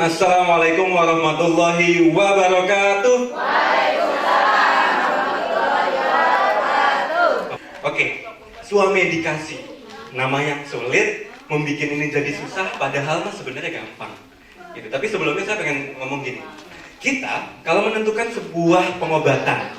Assalamualaikum warahmatullahi wabarakatuh. Waalaikumsalam warahmatullahi wabarakatuh. Oke, suamedikasi. Nama yang sulit, membuat ini jadi susah, padahal mah sebenarnya gampang. Gitu. Tapi sebelumnya saya pengen ngomong gini. Kita kalau menentukan sebuah pengobatan,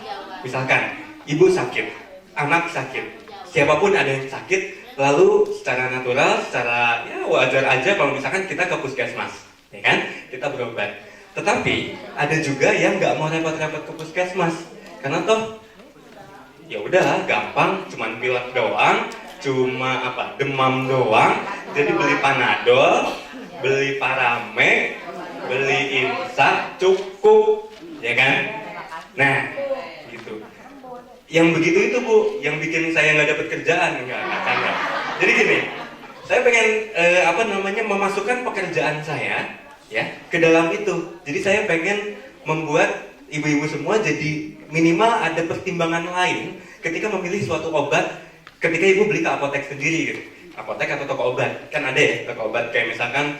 misalkan ibu sakit, anak sakit, siapapun ada yang sakit, lalu secara natural, secara ya wajar aja kalau misalkan kita ke puskesmas. Ya kan? Kita berobat. Tetapi ada juga yang nggak mau repot-repot ke puskesmas, karena toh ya udah gampang, cuman pilek doang, cuma demam doang, jadi beli Panadol, beli Parame, beli Imsak, cukup, ya kan? Nah, gitu. Yang begitu itu Bu, yang bikin saya nggak dapat kerjaan, enggak. Jadi gini, saya pengen memasukkan pekerjaan saya ya ke dalam itu. Jadi saya pengen membuat ibu-ibu semua jadi minimal ada pertimbangan lain ketika memilih suatu obat. Ketika ibu beli ke apotek sendiri gitu, apotek atau toko obat, kan ada ya toko obat kayak misalkan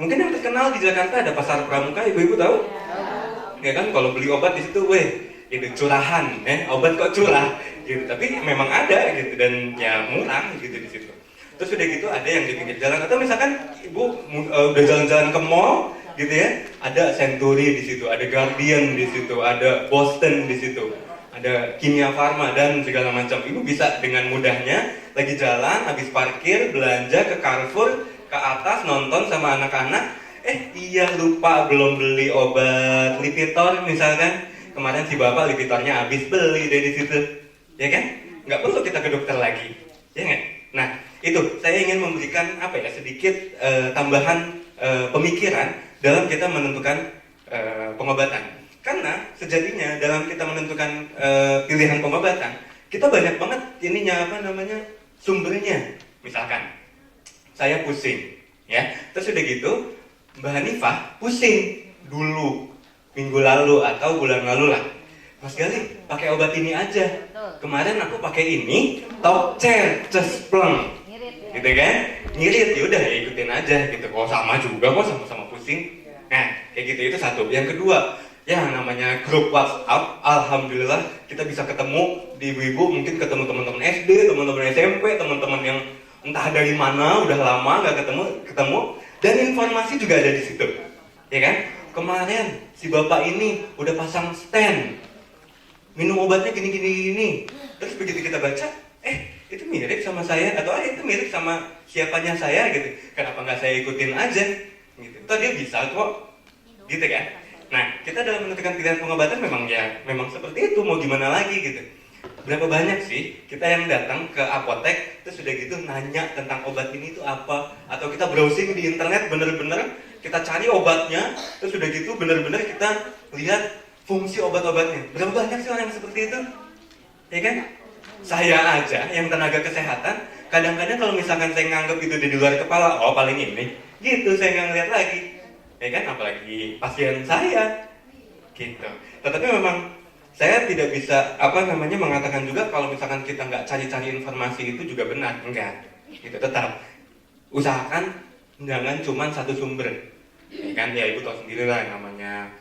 mungkin yang terkenal di Jakarta ada Pasar Pramuka, ibu-ibu tahu? Ya kan, kalau beli obat di situ, itu curahan, obat kok curah gitu. Tapi memang ada gitu dan ya murah gitu di situ. Terus udah gitu ada yang di pinggir jalan, atau misalkan ibu udah jalan-jalan ke mall gitu ya, ada Century di situ, ada Guardian di situ, ada Boston di situ, ada Kimia Farma dan segala macam. Ibu bisa dengan mudahnya lagi jalan, habis parkir, belanja ke Carrefour, ke atas nonton sama anak-anak, iya lupa belum beli obat Lipitor misalkan. Kemarin si bapak Lipitornya habis beli dari situ, ya kan? Nggak perlu kita ke dokter lagi, ya nggak? Nah, itu saya ingin memberikan sedikit tambahan pemikiran dalam kita menentukan pengobatan. Karena sejatinya dalam kita menentukan pilihan pengobatan, kita banyak banget sumbernya. Misalkan saya pusing, ya, terus udah gitu Mbak Hanifah pusing dulu minggu lalu atau bulan lalu lah. Mas Gali pakai obat ini aja. Kemarin aku pakai ini, Tokcer, Cespleng, gitu kan? Ngirit, yaudah ya ikutin aja gitu. Oh sama juga kok, sama-sama pusing. Nah, kayak gitu, itu satu. Yang kedua, ya namanya grup WhatsApp, alhamdulillah kita bisa ketemu di ibu-ibu, mungkin ketemu teman-teman SD, teman-teman SMP, teman-teman yang entah dari mana, udah lama nggak ketemu, dan informasi juga ada di situ, ya kan? Kemarin si bapak ini udah pasang stand, minum obatnya gini. Terus begitu kita baca, itu mirip sama saya, atau itu mirip sama siapanya saya gitu. Kenapa nggak saya ikutin aja? Gitu. Toh dia bisa kok, gitu kan? Nah, kita dalam menentukan pilihan pengobatan memang seperti itu. Mau gimana lagi gitu? Berapa banyak sih kita yang datang ke apotek terus udah gitu nanya tentang obat ini itu apa? Atau kita browsing di internet bener-bener kita cari obatnya, terus udah gitu bener-bener kita lihat fungsi obat-obatnya. Berapa banyak sih orang yang seperti itu? Ya kan? Saya aja yang tenaga kesehatan, kadang-kadang kalau misalkan saya nganggap itu di luar kepala, oh paling ini, gitu saya nggak ngeliat lagi. Ya kan? Apalagi pasien saya, gitu. Tetapi memang saya tidak bisa mengatakan juga kalau misalkan kita nggak cari-cari informasi itu juga benar, enggak. Gitu. Tetap usahakan jangan cuma satu sumber. Ya kan, ya ibu tahu sendiri lah namanya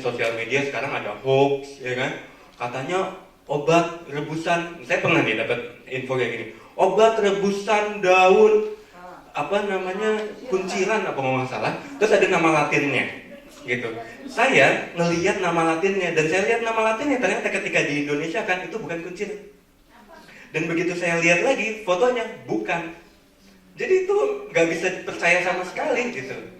sosial media sekarang ada hoax, ya kan? Katanya obat rebusan, saya pernah nih dapat info kayak gini. Obat rebusan daun kunciran apa nggak salah, terus ada nama latinnya, gitu. Saya ngelihat nama latinnya dan saya lihat nama latinnya ternyata ketika di Indonesia kan itu bukan kunciran. Dan begitu saya lihat lagi fotonya bukan. Jadi itu nggak bisa dipercaya sama sekali gitu.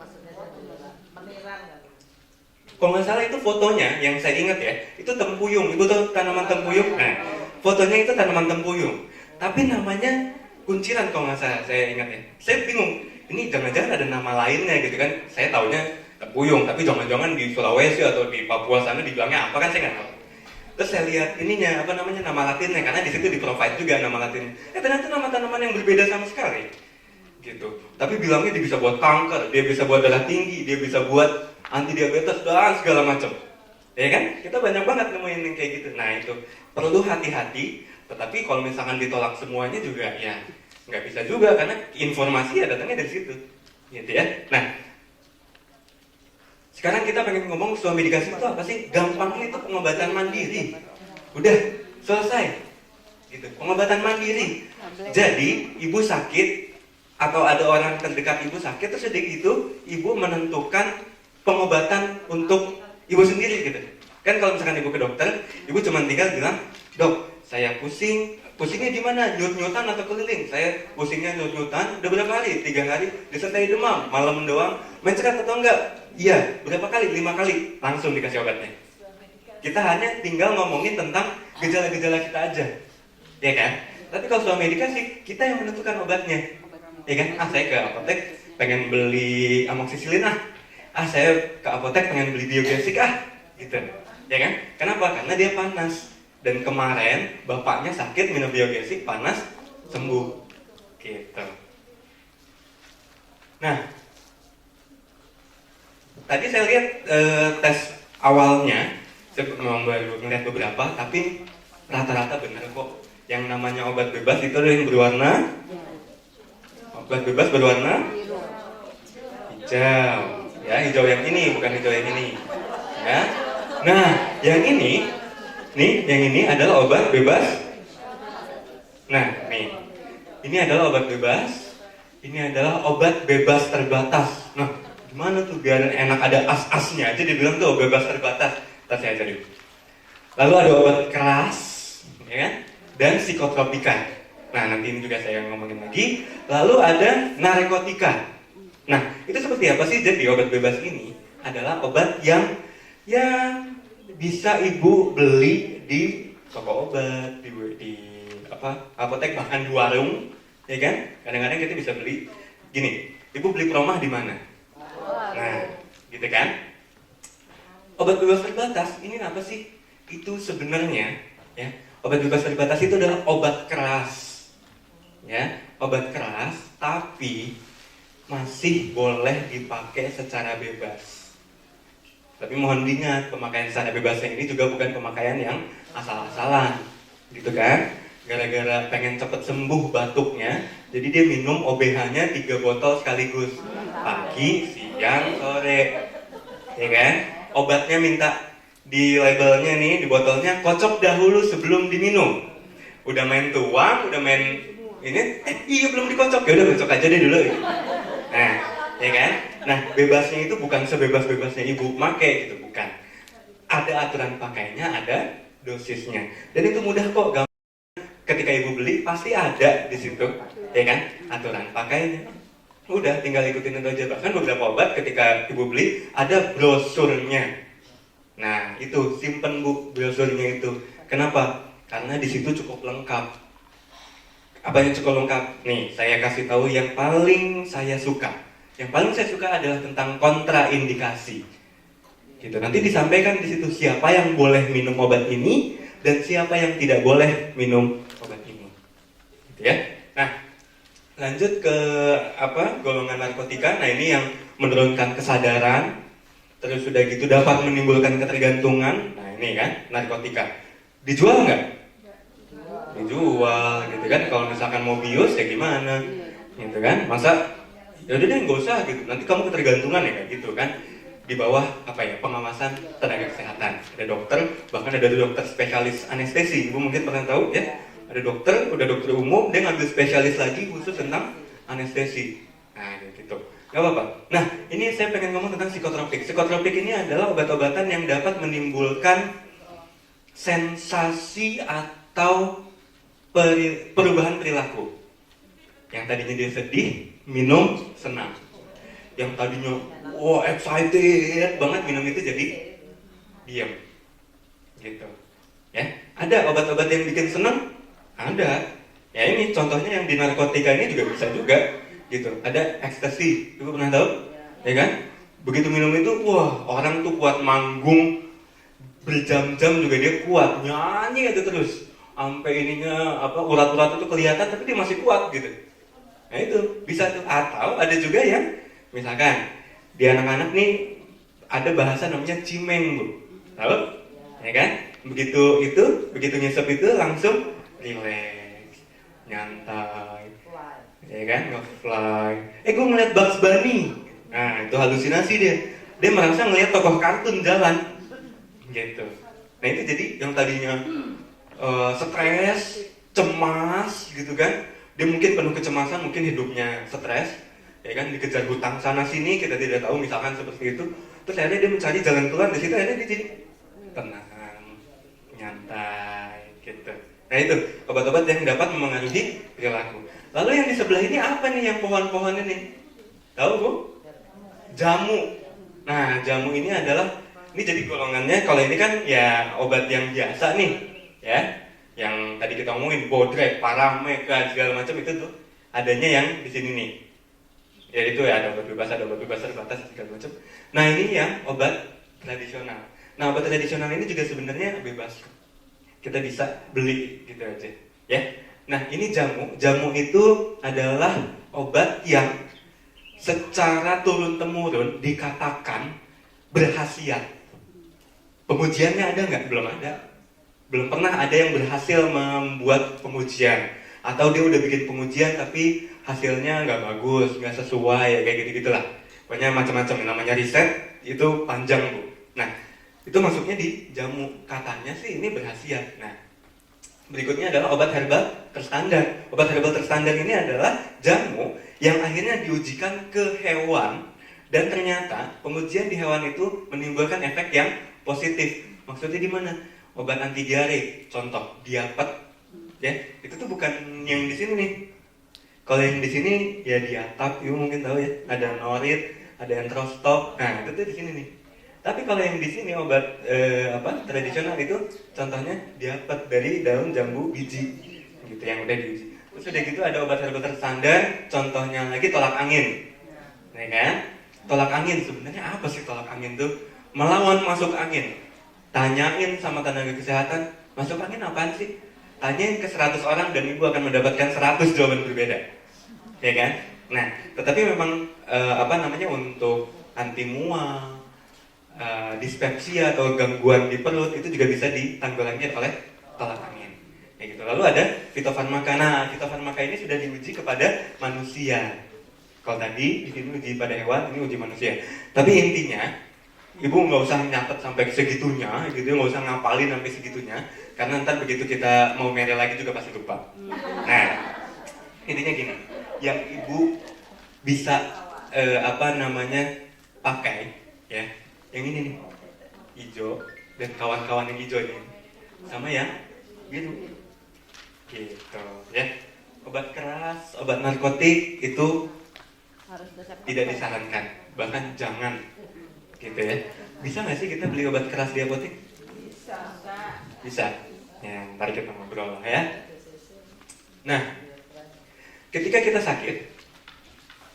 Kalau nggak salah itu fotonya yang saya ingat ya, itu tempuyung. Ibu tahu tanaman tempuyung? Nah, fotonya itu tanaman tempuyung. Tapi namanya kunciran kalau nggak salah, saya ingat ya. Saya bingung, ini jangan-jangan ada nama lainnya gitu kan. Saya taunya tempuyung, tapi jangan-jangan di Sulawesi atau di Papua sana dibilangnya apa kan saya nggak tahu. Terus saya lihat nama latinnya, karena di situ di-provide juga nama latinnya. Ternyata nama tanaman yang berbeda sama sekali. Gitu. Tapi bilangnya dia bisa buat kanker, dia bisa buat darah tinggi, dia bisa buat anti diabetes dan segala macam. Ya kan? Kita banyak banget nemuin yang kayak gitu. Nah, itu perlu hati-hati, tetapi kalau misalkan ditolak semuanya juga ya nggak bisa juga karena informasi ya datangnya dari situ. Gitu ya. Nah, Sekarang kita pengen ngomong suah medikasi itu apa sih? Gampangnya itu pengobatan mandiri. Udah, selesai. Gitu, pengobatan mandiri. Jadi, ibu sakit atau ada orang terdekat ibu sakit, terus udah gitu, ibu menentukan pengobatan untuk ibu sendiri gitu. Kan kalau misalkan ibu ke dokter, ibu cuma tinggal bilang, "Dok, saya pusing. Pusingnya di mana? Nyut-nyutan atau keliling? Saya pusingnya nyut-nyutan. Udah berapa hari? 3 hari. Disertai demam. Malam doang. Mencret atau enggak? Iya. Berapa kali? 5 kali. Langsung dikasih obatnya. Kita hanya tinggal ngomongin tentang gejala-gejala kita aja, ya kan? Tapi kalau soal medikasi, kita yang menentukan obatnya, ya kan? Saya ke apotek pengen beli amoxicillin saya ke apotek pengen beli Biogesic gitu, ya kan? Kenapa? Karena dia panas. Dan kemarin bapaknya sakit minum Biogesic, panas, sembuh, gitu. Nah, tadi saya lihat tes awalnya, saya memang baru melihat beberapa, tapi rata-rata benar kok. Yang namanya obat bebas itu ada yang berwarna, obat bebas berwarna hijau, ya hijau yang ini, bukan hijau yang ini, ya. Nah, yang ini, yang ini adalah obat bebas. Nah, ini adalah obat bebas. Ini adalah obat bebas terbatas. Nah, gimana tuh biar enak ada as-asnya aja dibilang tuh bebas terbatas. Ntar saya ajarin. Lalu ada obat keras, ya kan? Dan psikotropika. Nah, nanti ini juga saya ngomongin lagi. Lalu ada narkotika. Nah, itu seperti apa sih? Jadi obat bebas ini adalah obat yang bisa ibu beli di toko obat, di apotek, bahkan di warung, ya kan? Kadang-kadang kita bisa beli. Gini, ibu beli promah di mana? Nah, gitu kan? Obat bebas terbatas ini apa sih? Itu sebenarnya, ya, obat bebas terbatas itu adalah obat keras, ya, obat keras, tapi masih boleh dipakai secara bebas. Tapi mohon diingat, pemakaian secara bebasnya ini juga bukan pemakaian yang asal-asalan, gitu kan? Gara-gara pengen cepet sembuh batuknya, jadi dia minum OBH-nya 3 botol sekaligus, pagi, siang, sore, ya kan? Obatnya minta di labelnya nih, di botolnya kocok dahulu sebelum diminum. Udah main tuang, udah main ini, iya belum dikocok, ya udah kocok aja deh dulu. Nah, ya kan? Nah, bebasnya itu bukan sebebas-bebasnya ibu pakai gitu, bukan. Ada aturan pakainya, ada dosisnya. Dan itu mudah kok, gampang. Ketika ibu beli pasti ada di situ, ya kan? Aturan pakainya. Udah, tinggal ikutin itu aja. Bahkan beberapa obat ketika ibu beli ada brosurnya. Nah, itu simpen bu brosurnya itu. Kenapa? Karena di situ cukup lengkap. Apa yang cukup lengkap? Nih, saya kasih tahu yang paling saya suka. Yang paling saya suka adalah tentang kontraindikasi. Gitu. Nanti disampaikan di situ siapa yang boleh minum obat ini dan siapa yang tidak boleh minum obat ini. Gitu ya. Nah, lanjut ke golongan narkotika. Nah, ini yang menurunkan kesadaran, terus sudah gitu dapat menimbulkan ketergantungan. Nah, ini kan narkotika. Dijual nggak? Dijual, gitu kan. Kalau misalkan mau bius ya gimana? Gitu kan. Masa ya udah deh nggak usah gitu. Nanti kamu ketergantungan ya kayak gitu kan. Di bawah pengawasan tenaga kesehatan. Ada dokter, bahkan ada dokter spesialis anestesi. Ibu mungkin pernah tahu ya. Ada dokter, udah dokter umum, dia ngambil spesialis lagi khusus tentang anestesi. Nah, gitu. Gak apa-apa. Nah, ini saya pengen ngomong tentang psikotropik. Psikotropik ini adalah obat-obatan yang dapat menimbulkan sensasi atau perubahan perilaku. Yang tadinya dia sedih, minum senang. Yang tadinya excited banget, minum itu jadi diam. Gitu. Ya, ada obat-obat yang bikin senang? Ada. Ya ini contohnya yang di narkotika ini juga bisa juga gitu. Ada ekstasi. Ibu pernah tahu? Ya kan? Begitu minum itu, wah, orang tuh kuat manggung berjam-jam juga dia kuat, nyanyi aja terus. Sampai ininya urat-urat itu kelihatan tapi dia masih kuat gitu. Nah itu bisa tuh. Atau ada juga yang misalkan di anak-anak nih ada bahasa namanya cimeng, Bu. Tahu? Ya kan? Begitu nyesep itu langsung relax, nyantai, ya kan, nge-fly. Gue ngeliat Bugs Bunny. Nah, itu halusinasi dia. Dia merasa ngelihat tokoh kartun jalan, gitu. Nah itu jadi yang tadinya stres, cemas, gitu kan? Dia mungkin penuh kecemasan, mungkin hidupnya stres, ya kan? Dikejar hutang sana sini, kita tidak tahu misalkan seperti itu. Terus akhirnya dia mencari jalan keluar dari situ, akhirnya dia jadi tenang, nyantai, gitu. Nah itu obat-obat yang dapat memengaruhi perilaku. Lalu yang di sebelah ini apa nih yang pohon-pohon ini? Tahu Bu? Jamu. Nah, jamu ini adalah, ini jadi golongannya, kalau ini kan ya obat yang biasa nih, ya. Yang tadi kita ngomongin, bodrek, parameka, segala macam itu tuh adanya yang di sini nih. Ya itu ya, ada obat bebas terbatas, segala macam. Nah, ini yang obat tradisional. Nah, obat tradisional ini juga sebenarnya bebas. Kita bisa beli gitu aja, ya. Nah, ini jamu. Jamu itu adalah obat yang secara turun-temurun dikatakan berkhasiat. Pengujiannya ada nggak? Belum ada. Belum pernah ada yang berhasil membuat pengujian. Atau dia udah bikin pengujian tapi hasilnya nggak bagus, nggak sesuai, kayak gitu-gitulah. Pokoknya macam-macam, namanya riset, itu panjang Bu. Nah, itu masuknya di jamu. Katanya sih ini berkhasiat. Nah, berikutnya adalah obat herbal terstandar. Obat herbal terstandar ini adalah jamu yang akhirnya diujikan ke hewan dan ternyata pengujian di hewan itu menimbulkan efek yang positif. Maksudnya di mana? Obat anti diare, contoh diapet, ya itu tuh bukan yang di sini nih. Kalau yang di sini ya diatap, ibu mungkin tahu ya, ada norit, ada enterostop. Nah itu tuh di sini nih. Tapi kalau yang di sini obat tradisional itu contohnya diapet dari daun jambu biji, gitu yang udah diuji. Terus udah gitu ada obat herbal terstandar, contohnya lagi tolak angin, ya kan? Tolak angin sebenarnya apa sih tolak angin tuh? Melawan masuk angin. Tanyain sama tenaga kesehatan, masuk angin apaan sih? Tanyain ke 100 orang dan ibu akan mendapatkan 100 jawaban berbeda, ya kan? Nah, tetapi memang untuk anti mual, dispepsia atau gangguan di perut itu juga bisa ditanggulangi oleh tolak angin. Ya gitu. Lalu ada fitofarmaka. Nah, fitofarmaka ini sudah diuji kepada manusia. Kalau tadi di sini uji pada hewan, ini uji manusia. Tapi intinya, ibu nggak usah nyatet sampai segitunya, gitu, nggak usah ngapalin sampai segitunya, karena ntar begitu kita mau merel lagi juga pasti lupa. Nah, intinya gini, yang ibu bisa pakai, ya. Yang ini nih, hijau dan kawan-kawan yang hijau ini, sama yang biru, gitu, ya. Obat keras, obat narkotik itu tidak disarankan, bahkan jangan, gitu ya. Bisa nggak sih kita beli obat keras di apotek? Bisa. Ya, ntar kita ngobrol ya. Nah, ketika kita sakit,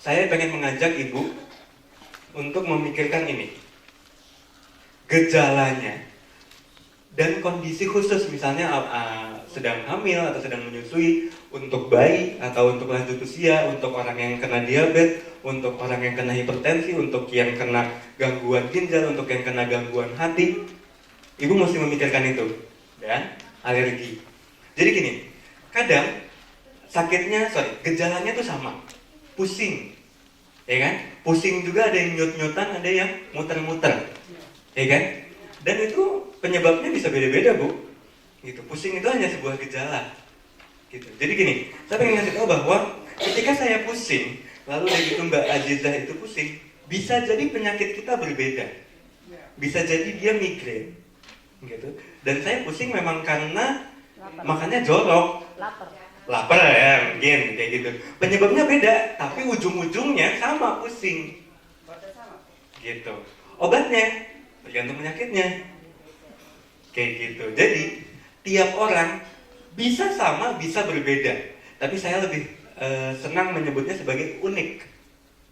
saya pengen mengajak ibu untuk memikirkan ini. Gejalanya dan kondisi khusus, misalnya sedang hamil atau sedang menyusui, untuk bayi atau untuk lanjut usia, untuk orang yang kena diabetes, untuk orang yang kena hipertensi, untuk yang kena gangguan ginjal, untuk yang kena gangguan hati. Ibu mesti memikirkan itu, dan alergi. Jadi gini, kadang gejalanya tuh sama, pusing, ya kan? Pusing juga ada yang nyut-nyutan, ada yang muter-muter, ya kan? Dan itu penyebabnya bisa beda-beda Bu. Gitu. Pusing itu hanya sebuah gejala. Gitu. Jadi gini, saya pengen ngasih tahu bahwa ketika saya pusing, lalu begitu Mbak Azizah itu pusing, bisa jadi penyakit kita berbeda. Bisa jadi dia migrain, gitu. Dan saya pusing memang karena makannya jorok, lapar ya mungkin kayak gitu. Penyebabnya beda, tapi ujung-ujungnya sama, pusing. Gitu. Obatnya tergantung penyakitnya, kayak gitu. Jadi tiap orang bisa sama, bisa berbeda. Tapi saya lebih senang menyebutnya sebagai unik,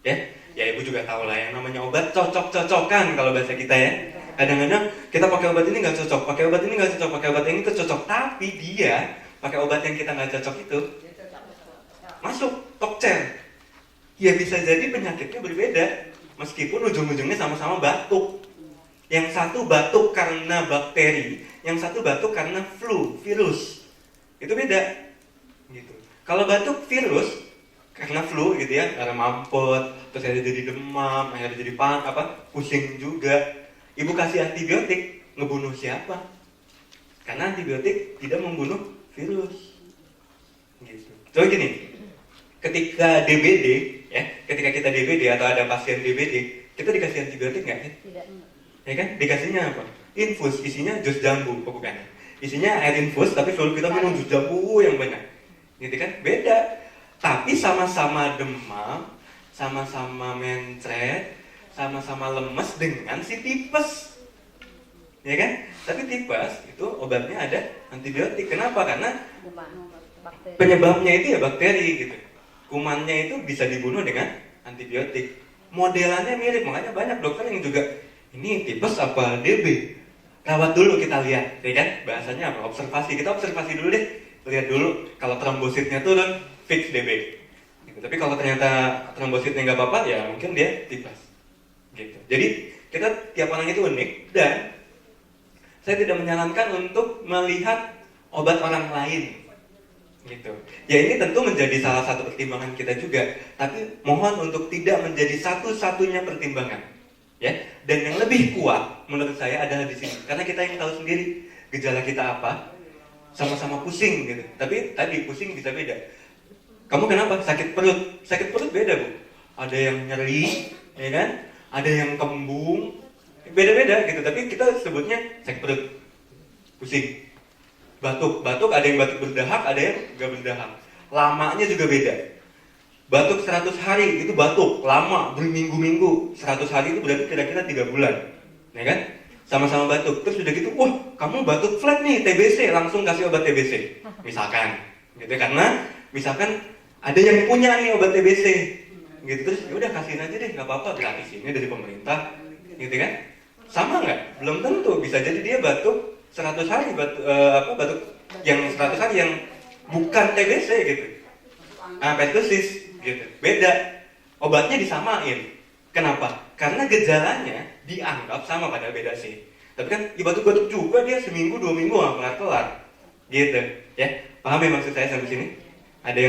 ya. Ya ibu juga tahu lah yang namanya obat cocok-cocokan kalau bahasa kita ya. Kadang-kadang kita pakai obat ini nggak cocok, pakai obat ini nggak cocok, pakai obat ini tuh cocok. Tapi dia pakai obat yang kita nggak cocok itu masuk tokcer. Ya bisa jadi penyakitnya berbeda, meskipun ujung-ujungnya sama-sama batuk. Yang satu batuk karena bakteri, yang satu batuk karena flu, virus. Itu beda. Gitu. Kalau batuk virus, karena flu gitu ya, karena mampet, terus akhirnya jadi demam, akhirnya jadi pusing juga. Ibu kasih antibiotik, ngebunuh siapa? Karena antibiotik tidak membunuh virus. Gitu. Coba gini, ketika DBD, ya, ketika kita DBD atau ada pasien DBD, kita dikasih antibiotik nggak? Tidak. Ya kan? Dikasihnya apa? Infus, isinya jus jambu, bukan? Isinya air infus, tapi suruh kita minum jus jambu yang banyak. Gitu kan? Beda. Tapi sama-sama demam, sama-sama mencret, sama-sama lemes dengan si tipes. Ya kan? Tapi tipes itu obatnya ada antibiotik. Kenapa? Karena penyebabnya itu ya bakteri gitu. Kumannya itu bisa dibunuh dengan antibiotik. Modelannya mirip, makanya banyak dokter yang juga ini tipes apa DB. Rawat dulu kita lihat, ya kan? Bahasanya apa? Observasi. Kita observasi dulu deh. Lihat dulu kalau trombositnya turun, fix DB. Gitu. Tapi kalau ternyata trombositnya nggak apa-apa, ya mungkin dia tipes. Gitu. Jadi kita tiap orang itu unik dan saya tidak menyarankan untuk melihat obat orang lain. Gitu. Ya ini tentu menjadi salah satu pertimbangan kita juga, tapi mohon untuk tidak menjadi satu-satunya pertimbangan, ya. Dan yang lebih kuat menurut saya adalah di sini, karena kita yang tahu sendiri gejala kita apa, sama-sama pusing gitu. Tapi tadi pusing bisa beda. Kamu kenapa? Sakit perut beda bu. Ada yang nyeri, ya kan? Ada yang kembung, beda-beda gitu. Tapi kita sebutnya sakit perut, pusing. Batuk ada yang batuk berdahak, ada yang nggak berdahak. Lamanya juga beda. Batuk 100 hari itu batuk lama, berminggu-minggu. 100 hari itu berarti kira-kira 3 bulan, ya kan? Sama-sama batuk. Terus udah gitu, wah kamu batuk flat nih, TBC, langsung kasih obat TBC, misalkan, gitu. Karena misalkan ada yang punya nih obat TBC, gitu. Terus ya udah kasihin aja deh, nggak apa-apa, gratis ini dari pemerintah, gitu kan? Sama nggak? Belum tentu. Bisa jadi dia batuk 100 hari batuk yang 100 hari yang bukan TBC gitu. Pertussis gitu. Beda. Obatnya disamain. Kenapa? Karena gejalanya dianggap sama padahal beda sih. Tapi kan ya batuk-batuk juga dia seminggu 2 minggu nggak kelar. Gitu, ya. Paham ya maksud saya sampai sini? Ada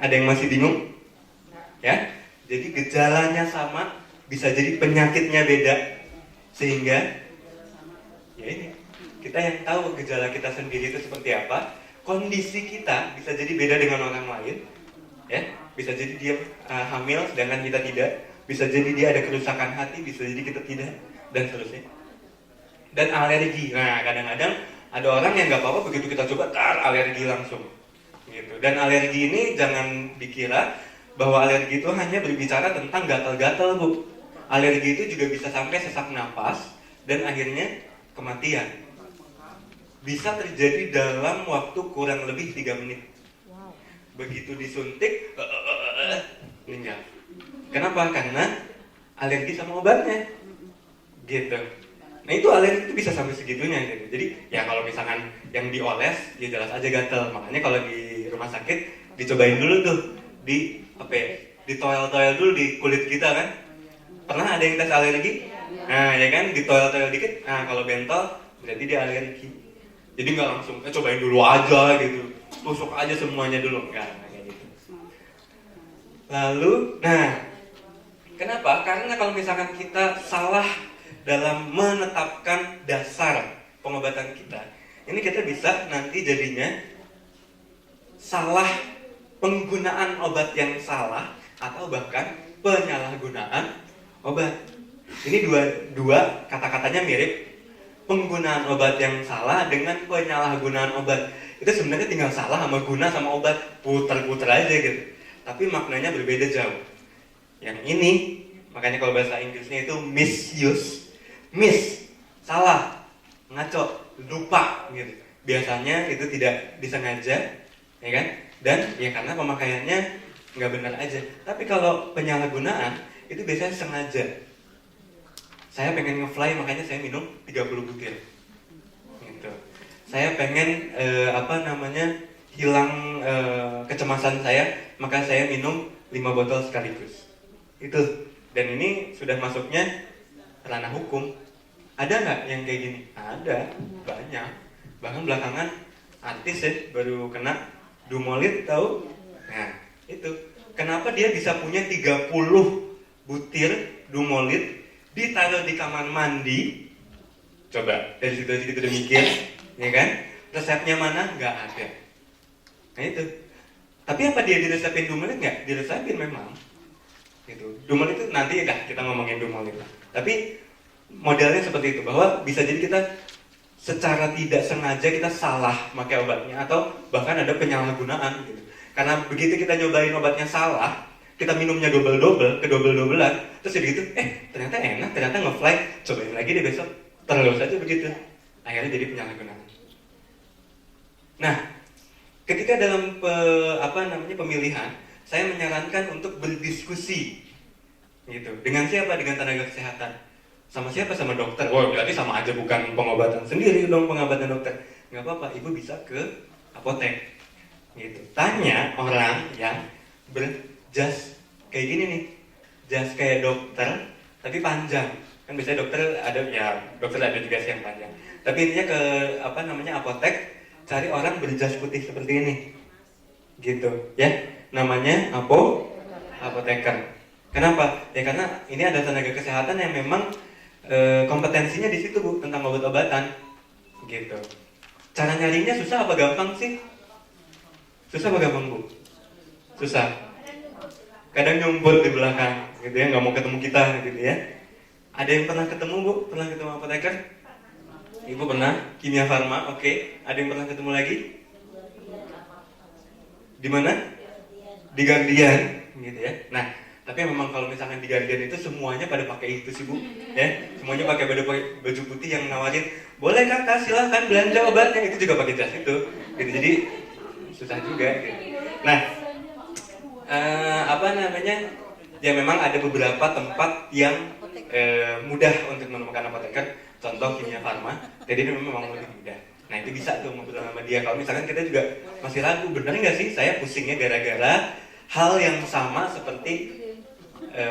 yang masih bingung? Ya. Jadi gejalanya sama, bisa jadi penyakitnya beda. Sehingga ya ini kita yang tahu gejala kita sendiri itu seperti apa, kondisi kita bisa jadi beda dengan orang lain, ya. Bisa jadi dia hamil sedangkan kita tidak, bisa jadi dia ada kerusakan hati, bisa jadi kita tidak, dan seterusnya. Dan alergi, nah kadang-kadang ada orang yang nggak apa-apa begitu kita coba alergi langsung, gitu. Dan alergi ini jangan dikira bahwa alergi itu hanya berbicara tentang gatal-gatal bu. Alergi itu juga bisa sampai sesak napas dan akhirnya kematian. Bisa terjadi dalam waktu kurang lebih 3 menit. Begitu disuntik, meninggal. Kenapa? Karena alergi sama obatnya. Gitu. Nah itu alergi itu bisa sampai segitunya gitu. Jadi ya kalau misalkan yang dioles, ya jelas aja gatel. Makanya kalau di rumah sakit dicobain dulu tuh di toel-toel dulu di kulit kita kan. Pernah ada yang tes alergi? Nah ya kan, di toel-toel dikit. Nah kalau bentol berarti dia alergi. Jadi nggak langsung, cobain dulu aja gitu, tusuk aja semuanya dulu, nggak kayak gitu. Lalu, nah, kenapa? Karena kalau misalkan kita salah dalam menetapkan dasar pengobatan kita, ini kita bisa nanti jadinya salah penggunaan obat yang salah atau bahkan penyalahgunaan obat. Ini dua kata-katanya mirip. Penggunaan obat yang salah dengan penyalahgunaan obat itu sebenarnya tinggal salah sama guna sama obat, puter-puter aja gitu. Tapi maknanya berbeda jauh. Yang ini makanya kalau bahasa Inggrisnya itu misuse, salah, ngaco, lupa gitu. Biasanya itu tidak disengaja, ya kan? Dan ya karena pemakaiannya nggak benar aja. Tapi kalau penyalahgunaan itu biasanya sengaja. Saya pengen nge-fly makanya saya minum 30 butir. Gitu. Saya pengen hilang kecemasan saya, maka saya minum 5 botol sekaligus. Itu. Dan ini sudah masuknya ranah hukum. Ada nggak yang kayak gini? Ada, banyak. Bahkan belakangan artis ya baru kena Dumolit tahu? Nah, itu kenapa dia bisa punya 30 butir Dumolit ditaruh di kamar mandi? Coba dari situ aja kita udah mikir, ya kan? Resepnya mana? Nggak ada. Nah itu. Tapi apa dia diresepin Dumolit? Nggak, diresepin memang. Gitu. Dumolit itu nanti dah kita ngomongin Dumolit lah. Tapi modelnya seperti itu, bahwa bisa jadi kita secara tidak sengaja kita salah pakai obatnya atau bahkan ada penyalahgunaan gitu. Karena begitu kita nyobain obatnya salah, kita minumnya double-double, kedouble-doublean, terus jadi gitu, ternyata enak, ternyata nge-fly, cobain lagi deh besok, terus aja begitu. Akhirnya jadi penyalahgunaan. Nah, ketika dalam pemilihan, saya menyarankan untuk berdiskusi gitu. Dengan siapa? Dengan tenaga kesehatan. Sama siapa? Sama dokter. Oh, berarti sama aja, bukan pengobatan sendiri dong, pengobatan dokter. Nggak apa-apa, ibu bisa ke apotek. Gitu. Tanya orang yang berjas kayak gini nih. Jas kayak dokter, tapi panjang. Kan biasanya dokter ada juga sih yang panjang. Tapi intinya ke apotek, cari orang berjas putih seperti ini. Gitu, ya. Namanya apoteker. Kenapa? Ya karena ini ada tenaga kesehatan yang memang kompetensinya di situ, Bu, tentang obat-obatan. Gitu. Cara nyarinya susah apa gampang sih? Susah apa gampang, Bu? Susah. Kadang nyumput di belakang, gitu ya, nggak mau ketemu kita, gitu ya. Ada yang pernah ketemu, Bu? Pernah ketemu apoteker? Ibu pernah? Kimia Farma, oke. Ada yang pernah ketemu lagi? Di mana? Di Guardian, gitu ya. Nah, tapi memang kalau misalkan di Guardian itu semuanya pada pakai itu sih, Bu, ya. Semuanya pakai baju putih yang nawarin, boleh kakak silahkan belanja obatnya, itu juga pakai jas itu, gitu. Jadi susah juga. Gitu. Nah, ya memang ada beberapa tempat yang mudah untuk menemukan apoteker. Contoh Kimia Farma, jadi ini memang lebih mudah. Nah itu bisa tuh ngobrol sama dia. Kalau misalkan kita juga masih ragu, bener nggak sih saya pusingnya gara-gara hal yang sama seperti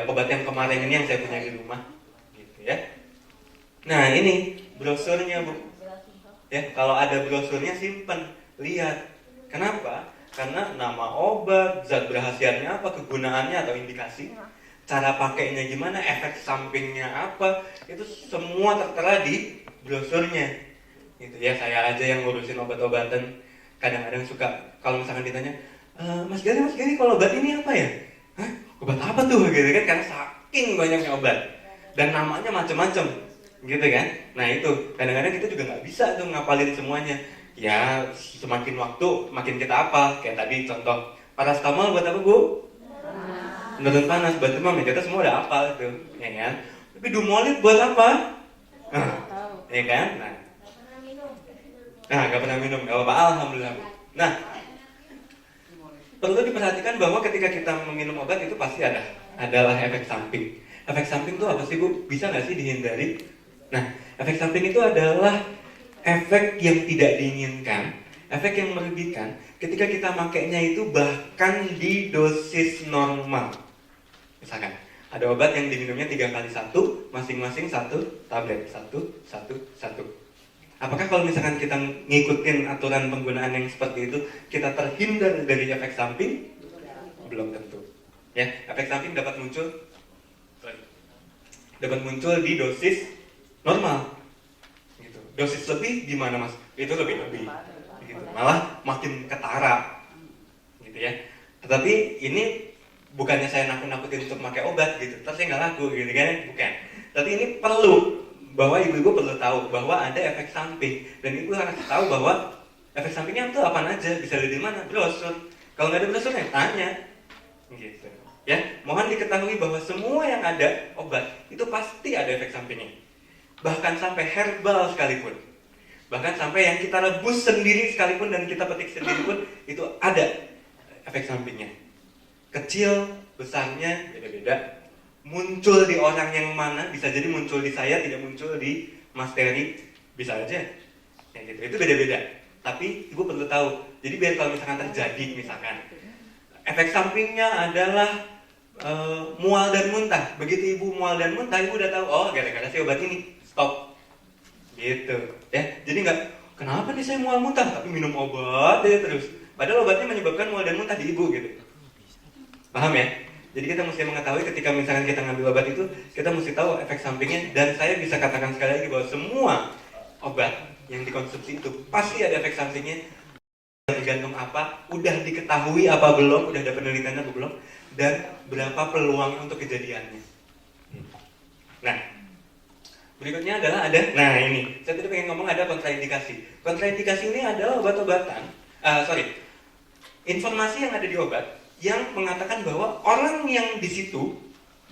obat yang kemarin ini yang saya punya di rumah, gitu ya. Nah ini brosurnya, Bu. Ya, kalau ada brosurnya simpen, lihat. Kenapa? Karena nama obat, zat berkhasiatnya apa, kegunaannya atau indikasi, cara pakainya gimana, efek sampingnya apa, itu semua tertera di brosurnya. Gitu ya, saya aja yang ngurusin obat-obatan kadang-kadang suka kalau misalkan ditanya, Mas Gary, kalau obat ini apa ya? Hah? Obat apa tuh? Gitu kan, karena saking banyaknya obat dan namanya macam-macam, gitu kan. Nah itu kadang-kadang kita juga nggak bisa tuh ngapalin semuanya. Ya semakin waktu makin kita hafal. Kayak tadi contoh paracetamol buat apa, Bu? Menurun panas, buat demam, ya kita semua udah hafal tuh, ya kan. Tapi Dumolit buat apa? Ya kan. Nah, nggak pernah minum, nggak apa-apa, alhamdulillah. Nah, perlu diperhatikan bahwa ketika kita meminum obat itu pasti adalah efek samping. Efek samping itu apa sih, Bu? Bisa nggak sih dihindari? Nah, efek samping itu adalah efek yang tidak diinginkan, efek yang merugikan ketika kita makainya itu bahkan di dosis normal. Misalkan ada obat yang diminumnya 3 kali 1, masing-masing 1 tablet, 1. Apakah kalau misalkan kita ngikutin aturan penggunaan yang seperti itu, kita terhindar dari efek samping? Belum tentu. Ya, efek samping dapat muncul di dosis normal. Gitu. Dosis lebih gimana, Mas? Itu lebih. Gitu. Malah makin ketara. Gitu ya. Tetapi ini bukannya saya nakut-nakutin untuk pakai obat gitu. Terus saya nggak laku gitu kan? Bukan. Tapi ini perlu, bahwa ibu-ibu perlu tahu bahwa ada efek samping, dan ibu harus tahu bahwa efek sampingnya itu apa aja, bisa lihat di mana, brosur. Kalau nggak ada brosurnya, tanya, gitu. Ya, mohon diketahui bahwa semua yang ada obat itu pasti ada efek sampingnya, bahkan sampai herbal sekalipun, bahkan sampai yang kita rebus sendiri sekalipun dan kita petik sendiri pun itu ada efek sampingnya. Kecil, besarnya beda-beda. Muncul di orang yang mana, bisa jadi muncul di saya, tidak muncul di Mas Terry, bisa aja. Ya gitu, itu beda-beda. Tapi ibu perlu tahu. Jadi biar kalau misalkan terjadi, misalkan efek sampingnya adalah mual dan muntah. Begitu ibu mual dan muntah, ibu udah tahu, oh gara-gara si obat ini, stop. Gitu. Ya, jadi nggak, kenapa nih saya mual muntah, tapi minum obat ya terus. Padahal obatnya menyebabkan mual dan muntah di ibu gitu. Paham ya? Jadi kita mesti mengetahui ketika misalkan kita ngambil obat itu, kita mesti tahu efek sampingnya. Dan saya bisa katakan sekali lagi bahwa semua obat yang dikonsumsi itu pasti ada efek sampingnya. Tergantung apa, udah diketahui apa belum, udah ada penelitiannya apa belum, dan berapa peluang untuk kejadiannya. Nah, berikutnya adalah nah ini, saya tadi pengen ngomong ada kontraindikasi. Kontraindikasi ini adalah obat-obatan, informasi yang ada di obat yang mengatakan bahwa orang yang di situ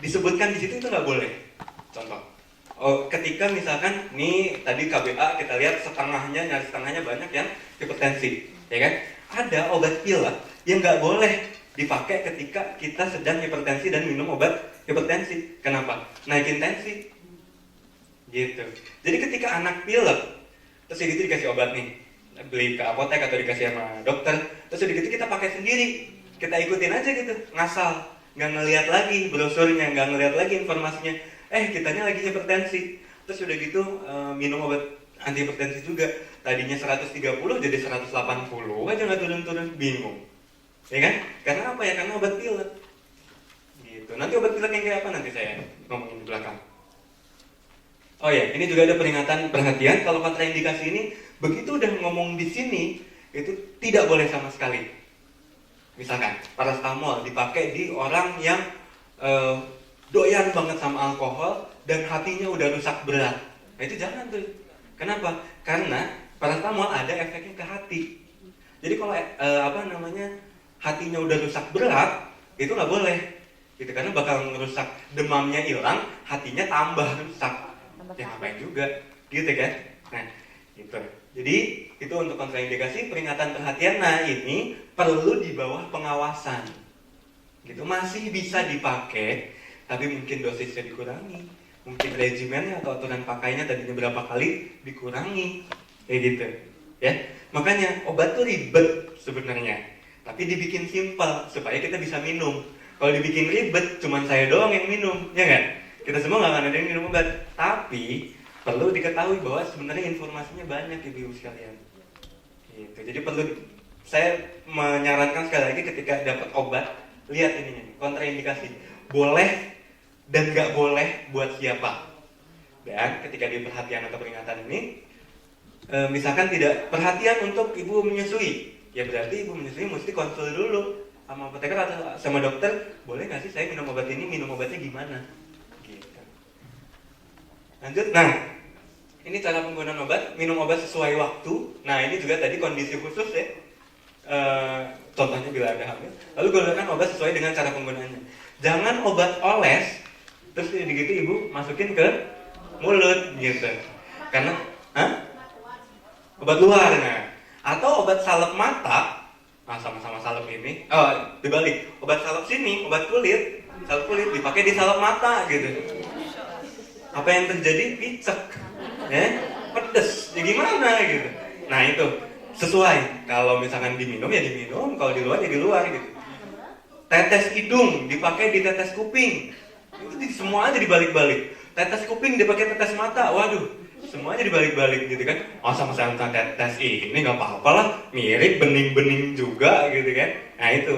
disebutkan di situ itu nggak boleh. Contoh, ketika misalkan nih tadi KBA kita lihat nyaris setengahnya banyak yang hipertensi, ya kan? Ada obat pilek yang nggak boleh dipakai ketika kita sedang hipertensi dan minum obat hipertensi. Kenapa? Naikin tensi, gitu. Jadi ketika anak pilek, terus gitu dikasih obat nih, beli ke apotek atau dikasih sama dokter, terus gitu kita pakai sendiri. Kita ikutin aja gitu, ngasal, nggak ngelihat lagi brosurnya, nggak ngelihat lagi informasinya. Kitanya lagi hipertensi, terus udah gitu minum obat anti hipertensi juga. Tadinya 130 jadi 180 aja nggak turun-turun, bingung, ya kan? Karena apa ya? Karena obat pilek. Gitu. Nanti obat pilek yang kayak apa nanti saya ngomongin di belakang. Oh ya, ini juga ada peringatan perhatian kalau kontraindikasi ini begitu udah ngomong di sini itu tidak boleh sama sekali. Misalkan paracetamol dipakai di orang yang doyan banget sama alkohol dan hatinya udah rusak berat. Nah itu jangan tuh. Kenapa? Karena paracetamol ada efeknya ke hati. Jadi kalau hatinya udah rusak berat, itu nggak boleh. Gitu, karena bakal ngerusak, demamnya hilang, hatinya tambah rusak. Ya ngapain juga, gitu kan? Nah, gitu. Jadi itu untuk kontraindikasi, peringatan perhatian. Nah ini perlu di bawah pengawasan. Gitu, masih bisa dipakai, tapi mungkin dosisnya dikurangi, mungkin regimennya atau aturan pakainya tadinya berapa kali dikurangi, kayak gitu. Ya, makanya obat tuh ribet sebenarnya, tapi dibikin simpel supaya kita bisa minum. Kalau dibikin ribet, cuman saya doang yang minum, ya nggak? Kita semua nggak akan ada yang minum obat, tapi perlu diketahui bahwa sebenarnya informasinya banyak ibu-ibu sekalian. Gitu. Jadi perlu saya menyarankan sekali lagi ketika dapat obat, lihat ininya, kontraindikasi, boleh dan nggak boleh buat siapa. Dan ketika di perhatian atau peringatan ini, misalkan tidak perhatian untuk ibu menyusui, ya berarti ibu menyusui mesti konsul dulu sama apoteker atau sama dokter, boleh nggak sih saya minum obat ini, minum obatnya gimana? Gitu. Lanjut, nah ini cara penggunaan obat, minum obat sesuai waktu. Nah ini juga tadi kondisi khusus ya. Contohnya bila ada hamil. Lalu gunakan obat sesuai dengan cara penggunaannya. Jangan obat oles, terus gitu ibu masukin ke mulut gitu. Karena, obat luar, nah. Atau obat salep mata, sama-sama salep ini. Dibalik, obat salep sini, obat kulit, salep kulit dipakai di salep mata gitu. Apa yang terjadi? Picek. Pedes, ya gimana gitu. Nah itu sesuai, kalau misalkan diminum ya diminum, kalau di luar ya di luar gitu. Tetes hidung dipakai di tetes kuping, itu semua aja dibalik-balik. Tetes kuping dipakai tetes mata, waduh, semuanya dibalik-balik gitu kan. Sama-sama tetes ini nggak apa-apa lah, mirip bening-bening juga gitu kan. Nah itu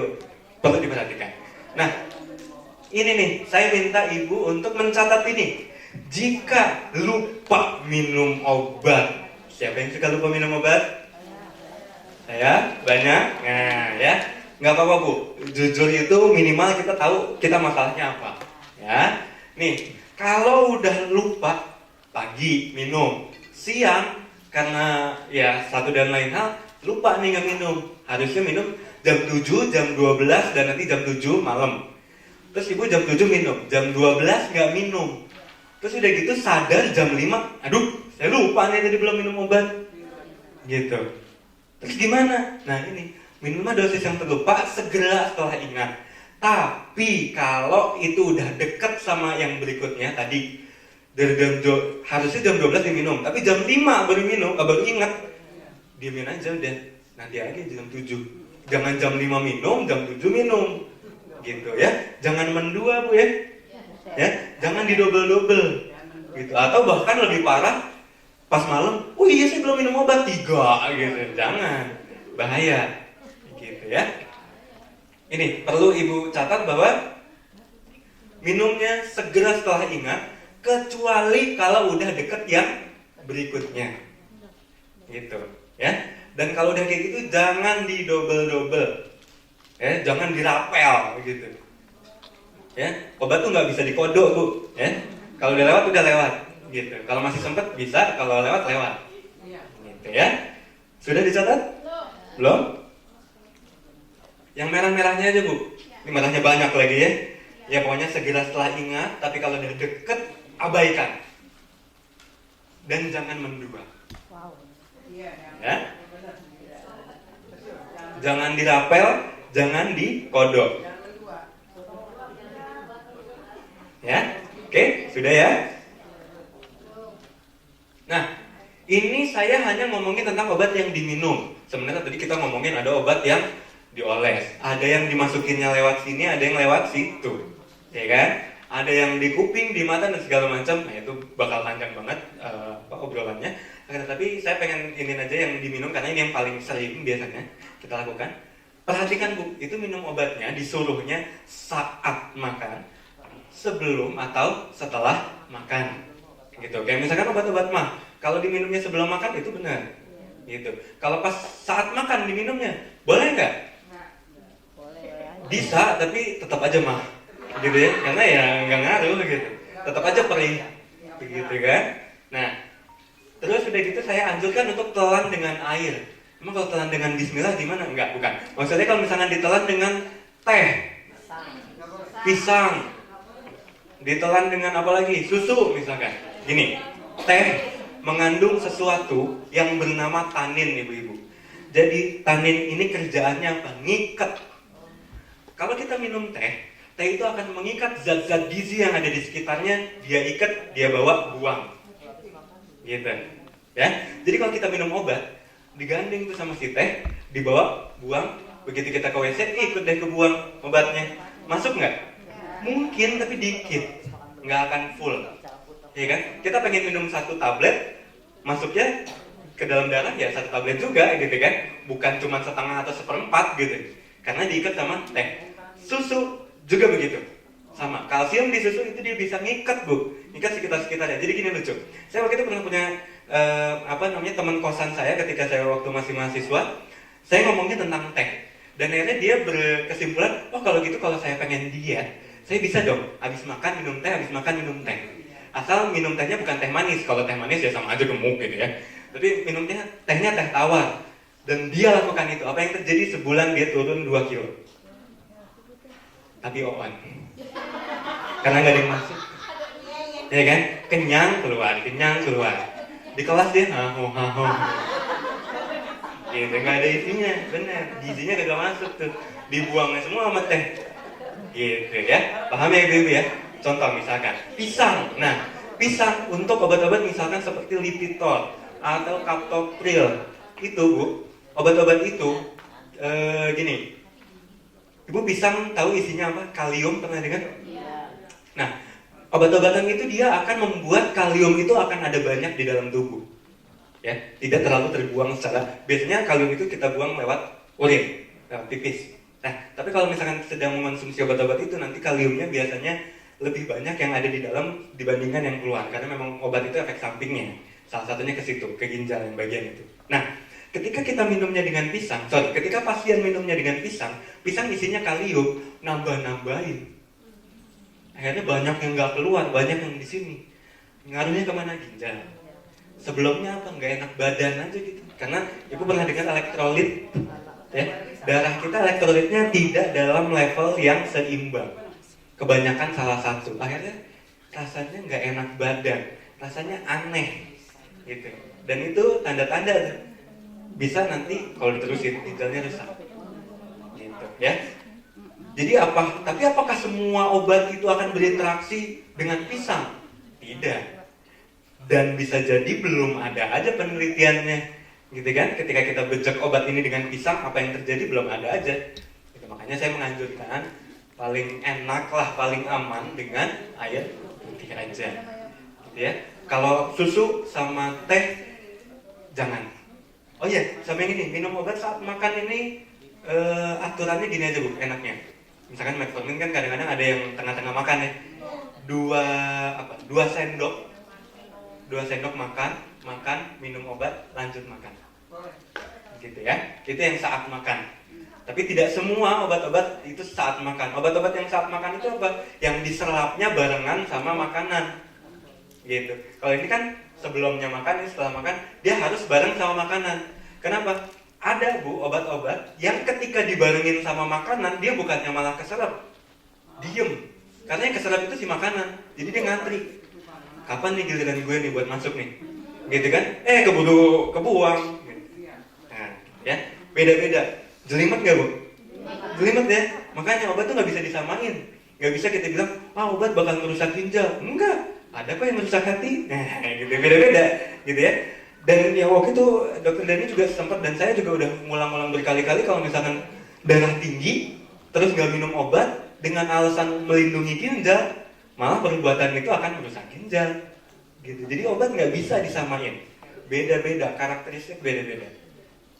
perlu diperhatikan. Nah ini nih, saya minta ibu untuk mencatat ini. Jika lupa minum obat, siapa yang suka lupa minum obat? Saya banyak. Nah ya, nggak apa-apa bu. Jujur itu minimal kita tahu kita masalahnya apa. Ya, nih kalau udah lupa pagi minum, siang karena ya satu dan lain hal lupa nih nggak minum. Harusnya minum jam 7, jam 12 dan nanti jam 7 malam. Terus ibu jam 7 minum, jam 12 nggak minum. Terus udah gitu sadar jam 5, aduh saya lupa nih tadi belum minum obat. Gitu. Terus gimana? Nah ini, minumlah dosis yang terlupa segera setelah ingat. Tapi kalau itu udah deket sama yang berikutnya tadi, dari harusnya jam 12 diminum, tapi jam 5 baru minum, baru ingat, diamin aja udah, nanti aja jam 7. Jangan jam 5 minum, jam 7 minum. Gitu ya, jangan mendua bu ya. Ya, jangan didobel-dobel gitu. Atau bahkan lebih parah pas malam, oh iya saya belum minum obat 3 gitu. Jangan, bahaya gitu ya. Ini perlu Ibu catat bahwa minumnya segera setelah ingat, kecuali kalau udah deket yang berikutnya. Gitu, ya. Dan kalau udah kayak gitu jangan didobel-dobel. Ya, jangan dirapel gitu. Ya, obat tuh nggak bisa dikodok, Bu, ya. Kalau udah lewat gitu. Kalau masih sempet bisa, kalau lewat. Gitu ya. Sudah dicatat? Belum? Yang merah-merahnya aja, Bu. Ini merahnya banyak lagi ya. Ya pokoknya segera setelah ingat, tapi kalau udah deket abaikan. Dan jangan mendua. Ya. Jangan dirapel, jangan dikodok. Ya, oke, sudah ya. Nah, ini saya hanya ngomongin tentang obat yang diminum. Sebenarnya tadi kita ngomongin ada obat yang dioles, ada yang dimasukinnya lewat sini, ada yang lewat situ, ya kan? Ada yang di kuping, di mata dan segala macam. Nah itu bakal panjang banget obrolannya. Tapi saya pengen ini aja yang diminum karena ini yang paling sering biasanya kita lakukan. Perhatikan, Bu, itu minum obatnya disuruhnya saat makan, sebelum atau setelah makan. Gitu. Kayak misalkan obat-obat mah, kalau diminumnya sebelum makan itu benar. Gitu. Kalau pas saat makan diminumnya, boleh nggak? Bisa, tapi tetap aja mah. Gitu ya, karena ya nggak ngaruh gitu. Tetap aja perih. Begitu kan? Nah, terus udah gitu saya anjurkan untuk telan dengan air. Emang kalau telan dengan bismillah gimana? Enggak, bukan. Maksudnya kalau misalnya ditelan dengan teh, pisang, ditelan dengan apa lagi? Susu misalkan. Gini, teh mengandung sesuatu yang bernama tanin, ibu-ibu. Jadi tanin ini kerjaannya apa? Ngikat. Kalau kita minum teh itu akan mengikat zat-zat gizi yang ada di sekitarnya. Dia ikat, dia bawa buang. Gitu. Ya. Jadi kalau kita minum obat, digandeng tuh sama si teh, dibawa buang. Begitu kita ke WC, ikut deh kebuang obatnya. Masuk nggak? Mungkin, tapi dikit. Nggak akan full. Ya kan? Kita pengen minum 1 tablet, masuknya ke dalam darah ya 1 tablet juga gitu kan. Bukan cuma setengah atau 1/4 gitu. Karena diikat sama teh. Susu juga begitu. Sama. Kalsium di susu itu dia bisa ngikat, Bu. Ngikat sekitar-sekitarnya. Jadi gini lucu. Saya waktu itu pernah punya teman kosan saya ketika saya waktu masih mahasiswa. Saya ngomongnya tentang teh. Dan akhirnya dia berkesimpulan, oh kalau gitu kalau saya pengen diet, saya bisa dong habis makan minum teh, habis makan minum teh. Asal minum tehnya bukan teh manis. Kalau teh manis ya sama aja gemuk gitu ya. Tapi minumnya tehnya teh tawar. Dan dia lakukan itu. Apa yang terjadi? Sebulan dia turun 2 kilo. Tapi on. Karena nggak ada yang masuk. Ya kan? Kenyang keluar. Di kelas dia haho. Gitu, nggak ada isinya, bener. Gizinya kagak masuk tuh. Dibuangnya semua sama teh. Gitu ya. Paham ya ibu-ibu ya? Contoh misalkan pisang. Nah, pisang untuk obat-obat misalkan seperti Lipitor atau Captopril. Itu, Bu, obat-obat itu gini. Ibu pisang tahu isinya apa? Kalium, pernah dengar? Nah, obat-obatan itu dia akan membuat kalium itu akan ada banyak di dalam tubuh. Ya, tidak terlalu terbuang secara. Biasanya kalium itu kita buang lewat urin, lewat pipis. Nah, tapi kalau misalkan sedang mengonsumsi obat-obat itu nanti kaliumnya biasanya lebih banyak yang ada di dalam dibandingkan yang keluar karena memang obat itu efek sampingnya. Salah satunya ke situ, ke ginjal yang bagian itu. Nah, ketika kita minumnya dengan pisang, ketika pasien minumnya dengan pisang isinya kalium, nambah-nambahin. Akhirnya banyak yang nggak keluar, banyak yang di sini. Ngaruhnya kemana? Ginjal. Sebelumnya apa? Nggak enak badan aja gitu. Karena ibu pernah dengar elektrolit, ya? Darah kita elektrolitnya tidak dalam level yang seimbang. Kebanyakan salah satu. Akhirnya rasanya nggak enak badan, rasanya aneh, gitu. Dan itu tanda-tanda bisa nanti kalau diterusin ginjalnya rusak, gitu ya. Jadi tapi apakah semua obat itu akan berinteraksi dengan pisang? Tidak. Dan bisa jadi belum ada aja penelitiannya, gitu kan? Ketika kita bejek obat ini dengan pisang, apa yang terjadi belum ada aja. Gitu, makanya saya menganjurkan paling enak lah, paling aman dengan air putih aja, gitu ya. Kalau susu sama teh jangan. Oh iya, sama yang ini, minum obat saat makan ini aturannya gini aja Bu, enaknya. Misalkan metformin kan kadang-kadang ada yang tengah-tengah makan ya. Dua sendok makan, minum obat, lanjut makan. Gitu ya. Itu yang saat makan. Tapi tidak semua obat-obat itu saat makan. Obat-obat yang saat makan itu apa? Yang diserapnya barengan sama makanan. Gitu. Kalau ini kan sebelumnya makan, ini setelah makan, dia harus bareng sama makanan. Kenapa? Ada Bu obat-obat yang ketika dibarengin sama makanan, dia bukannya malah keserap, diem. Karena yang keserap itu si makanan. Jadi dia ngantri. Kapan nih giliran gue nih buat masuk nih? Gitu kan? Keburu kebuang. Nah, ya beda-beda. Jelimet nggak Bu? Jelimet ya. Makanya obat tuh nggak bisa disamain. Nggak bisa kita bilang, obat bakal merusak ginjal. Enggak. Ada kok yang merusak hati. Nah, gitu beda-beda, gitu ya. Dan yang waktu itu dokter Dani juga sempat, dan saya juga udah ngulang-ngulang berkali-kali kalau misalkan darah tinggi terus nggak minum obat dengan alasan melindungi ginjal, malah perbuatan itu akan merusak ginjal. Gitu. Jadi obat nggak bisa disamain. Beda-beda, karakteristik beda-beda.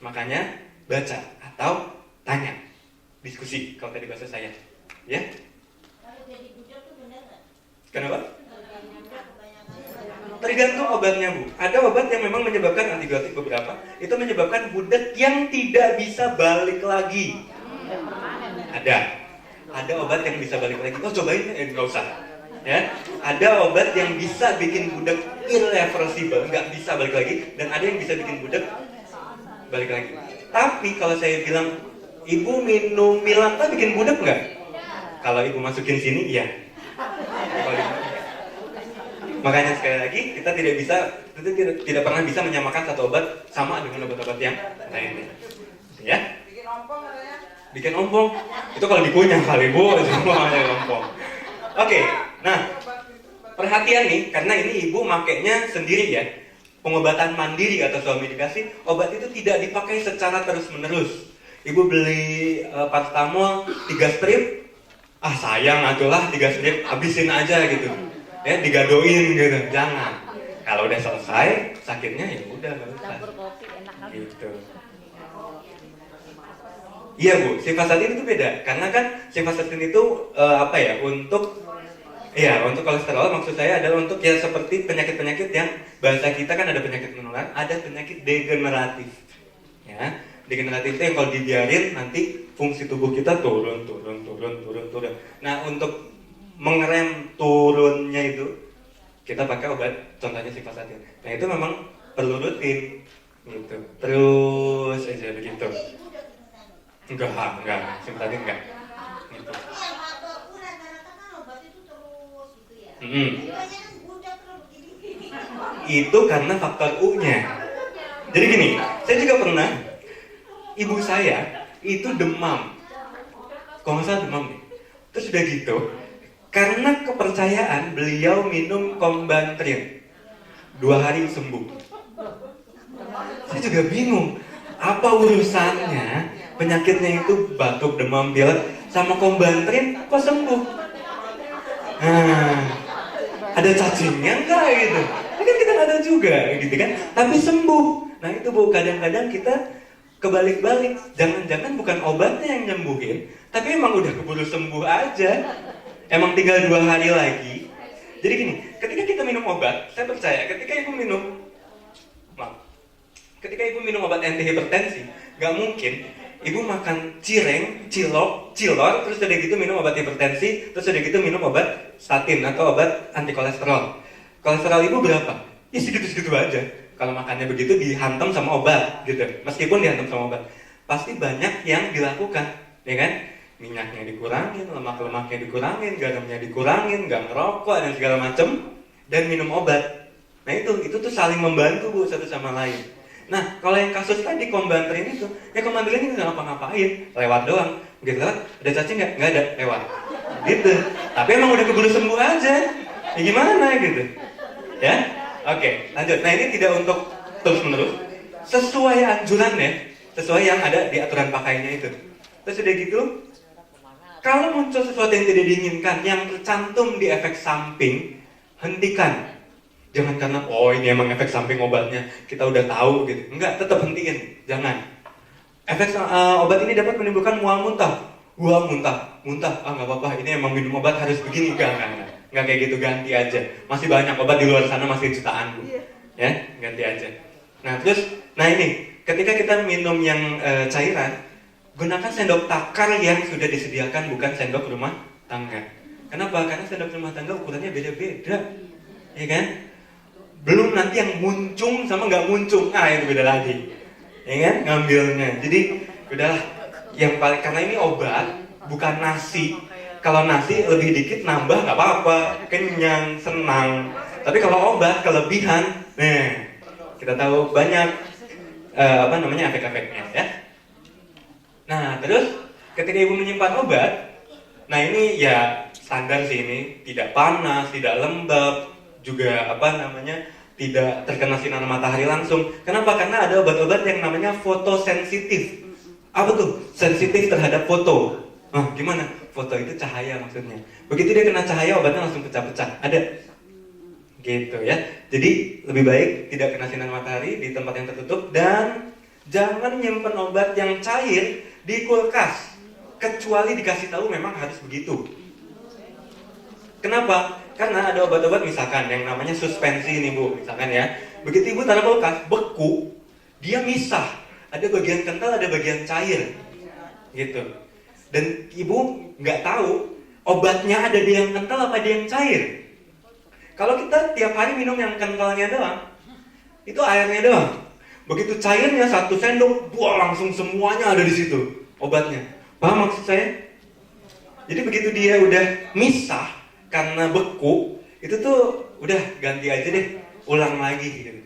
Makanya baca atau tanya, diskusi kalau tadi bahasa saya, ya. Kalau jadi budak tuh benar nggak? Kenapa? Tergantung obatnya Bu. Ada obat yang memang menyebabkan antibiotik beberapa, itu menyebabkan budak yang tidak bisa balik lagi. Ada obat yang bisa balik lagi. Cobain, nggak usah. Ya, ada obat yang bisa bikin budak irreversible, nggak bisa balik lagi, dan ada yang bisa bikin budak balik lagi. Tapi kalau saya bilang, ibu minum Milanta bikin budak nggak? Kalau ibu masukin sini, iya. Makanya sekali lagi kita tidak pernah bisa menyamakan satu obat sama dengan obat-obat yang lainnya. Ya? Bikin ompong. Itu kalau dikunyah kali Bu, semuanya ompong. Oke, nah perhatian nih, karena ini ibu makainya sendiri ya. Pengobatan mandiri atau self-medikasi, obat itu tidak dipakai secara terus-menerus. Ibu beli paracetamol 3 strip, sayang atulah 3 strip, habisin aja gitu. Ya, digadoin gitu, jangan. Kalau udah selesai sakitnya ya udah nggak usah. Campur kopi enak kan? Gitu. Iya Bu, simvastatin itu beda, karena kan simvastatin itu untuk kolesterol, maksud saya adalah untuk ya seperti penyakit-penyakit yang bahasa kita kan ada penyakit menular, ada penyakit degeneratif. Ya, degeneratif itu yang kalau dibiarin nanti fungsi tubuh kita turun. Nah, untuk mengerem turunnya itu kita pakai obat, contohnya simvastatin. Nah, itu memang perlu rutin gitu. Terus aja begitu. Enggak, simvastatin enggak. Gitu. Iya, kalau rata-rata kan obat itu terus gitu ya. Banyak kan budak terus begini. Itu karena faktor U-nya. Jadi gini, saya juga pernah, ibu saya itu demam. Kalau nggak salah demam nih. Terus udah gitu, karena kepercayaan beliau minum Combantrin 2 hari sembuh. Saya juga bingung, apa urusannya penyakitnya itu batuk, demam, pilek sama Combantrin kok sembuh? Nah, ada cacingnya enggak gitu? Ini kan kita ada juga gitu kan, tapi sembuh. Nah itu Bu, kadang-kadang kita kebalik-balik, jangan-jangan bukan obatnya yang nyembuhin, tapi emang udah keburu sembuh aja. Emang tinggal 2 hari lagi. Jadi gini, ketika kita minum obat, saya percaya ketika ibu minum obat antihipertensi, nggak mungkin ibu makan cireng, cilor, terus udah gitu minum obat hipertensi, terus udah gitu minum obat statin atau obat anti kolesterol. Kolesterol ibu berapa? Ya segitu-segitu aja. Kalau makannya begitu dihantam sama obat gitu. Meskipun dihantam sama obat, pasti banyak yang dilakukan, ya kan? Minyaknya dikurangin, lemak-lemaknya dikurangin, garamnya dikurangin, nggak ngerokok dan segala macem, dan minum obat. Nah itu tuh saling membantu Bu satu sama lain. Nah kalau yang kasus tadi Combantrin itu, ya Combantrin ini nggak ngapa-ngapain, lewat doang. Begitu lewat, ada cacing nggak? Nggak ada, lewat. Gitu. Tapi emang udah keburu sembuh aja. Ya gimana gitu? Ya, oke, lanjut. Nah ini tidak untuk terus-menerus, sesuai anjurannya, sesuai yang ada di aturan pakainya itu. Terus udah gitu, kalau muncul sesuatu yang tidak diinginkan, yang tercantum di efek samping, hentikan. Jangan karena, ini emang efek samping obatnya, kita udah tahu gitu. Enggak, tetap hentiin, jangan. Efek obat ini dapat menimbulkan mual muntah. Wah, muntah. Ah, nggak apa-apa, ini emang minum obat harus begini. Nggak kayak gitu, ganti aja. Masih banyak obat di luar sana, masih jutaan, Bu. Ya, ganti aja. Nah, ini, ketika kita minum yang cairan, gunakan sendok takar yang sudah disediakan, bukan sendok rumah tangga. Kenapa? Karena sendok rumah tangga ukurannya beda-beda, ya kan? Belum nanti yang muncung sama nggak muncung, itu beda lagi, ya kan? Ngambilnya. Jadi udahlah, yang paling, karena ini obat, bukan nasi. Kalau nasi lebih dikit nambah nggak apa-apa, kenyang, senang. Tapi kalau obat kelebihan, kita tahu banyak efek-efeknya, ya. Nah, terus ketika ibu menyimpan obat, nah ini ya standar sih, ini tidak panas, tidak lembab, juga tidak terkena sinar matahari langsung. Kenapa? Karena ada obat-obat yang namanya fotosensitif. Apa tuh? Sensitif terhadap foto. Gimana? Foto itu cahaya maksudnya. Begitu dia kena cahaya, obatnya langsung pecah-pecah. Ada? Gitu ya. Jadi lebih baik tidak kena sinar matahari di tempat yang tertutup, dan jangan nyimpen obat yang cair di kulkas, kecuali dikasih tahu memang harus begitu. Kenapa? Karena ada obat-obat misalkan yang namanya suspensi ini, Bu, misalkan ya. Begitu ibu taruh kulkas, beku, dia misah. Ada bagian kental, ada bagian cair, gitu. Dan ibu nggak tahu obatnya ada di yang kental apa di yang cair. Kalau kita tiap hari minum yang kentalnya doang, itu airnya doang. Begitu cairnya 1 sendok, langsung semuanya ada di situ obatnya. Paham maksud saya? Jadi begitu dia udah misah karena beku, itu tuh udah ganti aja deh, ulang lagi gitu.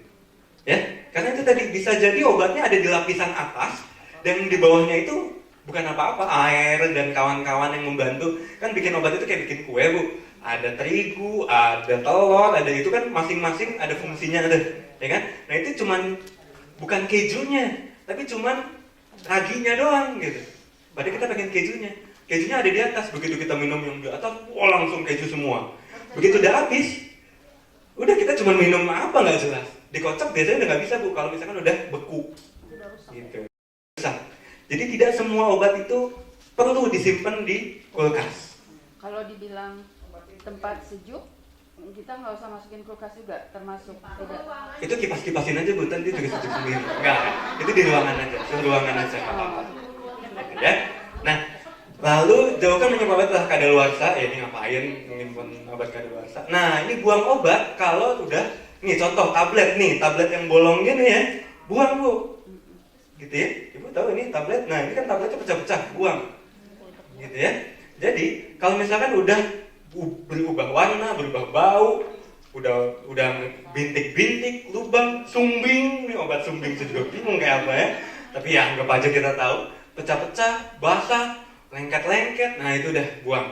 Ya, karena itu tadi bisa jadi obatnya ada di lapisan atas, dan di bawahnya itu bukan apa-apa, air dan kawan-kawan yang membantu. Kan bikin obat itu kayak bikin kue, Bu. Ada terigu, ada telur, ada itu kan masing-masing ada fungsinya, ada, ya kan? Nah itu cuman bukan kejunya, tapi cuman raginya doang gitu. Padahal kita pengen kejunya. Kejunya ada di atas. Begitu kita minum yang di atas, langsung keju semua. Begitu udah habis, udah kita cuma minum apa nggak jelas. Dikocok biasanya udah nggak bisa, Bu, kalau misalkan udah beku. Gitu. Jadi tidak semua obat itu perlu disimpan di kulkas. Kalau dibilang tempat sejuk, kita nggak usah masukin kulkas juga, termasuk tidak. Itu kipas-kipasin aja, Bu, nanti juga sejuk sendiri. Enggak, itu di ruangan aja, ruangan aja. Ya. Nah, lalu jauhkan menyimpan obat lah kadaluarsa. Ya ini ngapain menyimpan obat kadaluarsa? Nah, ini buang obat kalau udah, nih contoh tablet yang bolong gini ya, buang, Bu. Gitu ya. Ibu tahu ini tablet. Nah, ini kan tabletnya pecah-pecah, buang. Gitu ya. Jadi, kalau misalkan udah berubah warna, berubah bau, udah bintik-bintik, lubang, sumbing, nih obat sumbing saya juga bingung kayak apa ya. Tapi ya anggap aja kita tahu, pecah-pecah, basah, lengket-lengket, nah itu udah buang.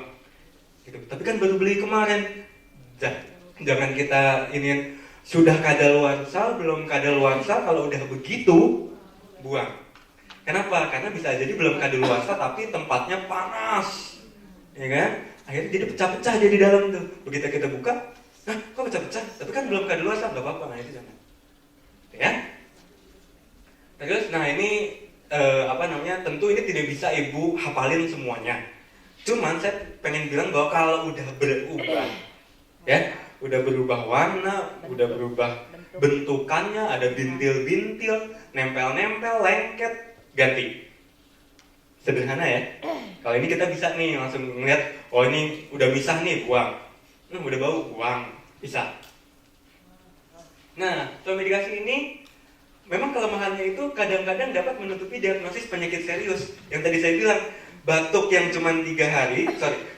Gitu. Tapi kan baru beli kemarin. Jangan kita ini sudah kadaluarsa, belum kadaluarsa, kalau udah begitu buang. Kenapa? Karena bisa jadi belum kadaluarsa tapi tempatnya panas, ya kan? Akhirnya jadi pecah-pecah dia di dalam tuh. Begitu kita buka, kok pecah-pecah? Tapi kan belum kadaluarsa, nggak apa-apa. Nah itu jangan. Ya. Terus, nah ini tentu ini tidak bisa ibu hafalin semuanya. Cuman saya pengen bilang bahwa kalau udah berubah, ya, udah berubah warna, udah berubah bentukannya, ada bintil-bintil, nempel-nempel, lengket, ganti. Sederhana ya. Kalau ini kita bisa nih langsung ngeliat, oh ini udah misah nih, buang. Udah bau, buang, bisa. Nah, medikasi ini memang kelemahannya itu kadang-kadang dapat menutupi diagnosis penyakit serius. Yang tadi saya bilang, batuk yang cuma 3 hari,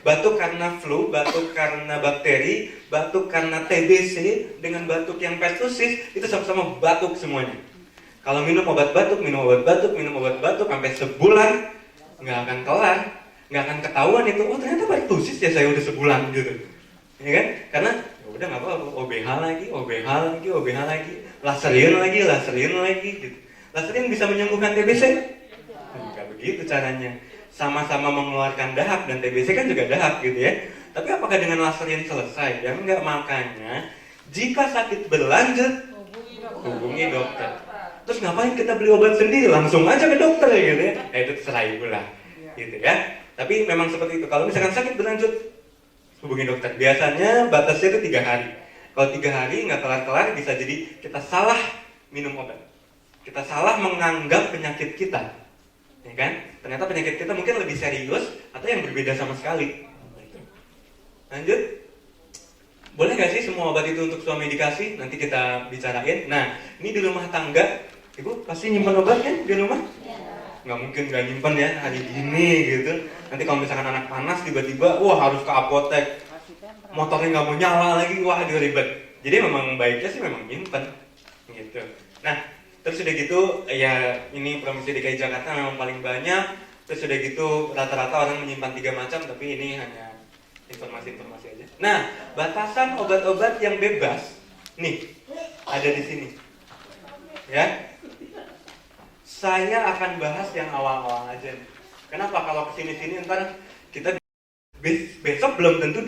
batuk karena flu, batuk karena bakteri, batuk karena TBC, dengan batuk yang pertusis, itu sama-sama batuk semuanya. Kalau minum obat batuk, sampai sebulan, nggak akan kelar, nggak akan ketahuan itu, oh ternyata pertusis ya saya udah sebulan gitu. Ya kan? Karena ya udah nggak apa-apa, OBH lagi, laserin lagi gitu. Laserin bisa menyembuhkan TBC? Enggak begitu caranya. Sama-sama mengeluarkan dahak, dan TBC kan juga dahak gitu ya. Tapi apakah dengan laserin selesai? Ya enggak, makanya jika sakit berlanjut hubungi dokter. Terus ngapain kita beli obat sendiri? Langsung aja ke dokter gitu ya. Nah itu terserah ibu lah, gitu ya. Tapi memang seperti itu. Kalau misalkan sakit berlanjut, hubungi dokter. Biasanya batasnya itu 3 hari. Kalau 3 hari nggak kelar-kelar, bisa jadi kita salah minum obat. Kita salah menganggap penyakit kita, ya kan? Ternyata penyakit kita mungkin lebih serius atau yang berbeda sama sekali. Lanjut. Boleh nggak sih semua obat itu untuk suami dikasih? Nanti kita bicarain. Nah, ini di rumah tangga, ibu pasti nyimpan obat kan di rumah? Nggak mungkin nggak nyimpan ya hari gini gitu. Nanti kalau misalkan anak panas tiba-tiba, wah harus ke apotek, motornya nggak mau nyala lagi, wah dia ribet. Jadi memang baiknya sih memang nyimpan, gitu. Nah, terus udah gitu, ya ini Provinsi DKI Jakarta memang paling banyak. Terus udah gitu rata-rata orang menyimpan 3 macam, tapi ini hanya informasi-informasi aja. Nah, batasan obat-obat yang bebas, nih ada di sini, ya. Saya akan bahas yang awal-awal aja. Kenapa? Kalau kesini-sini ntar kita besok belum tentu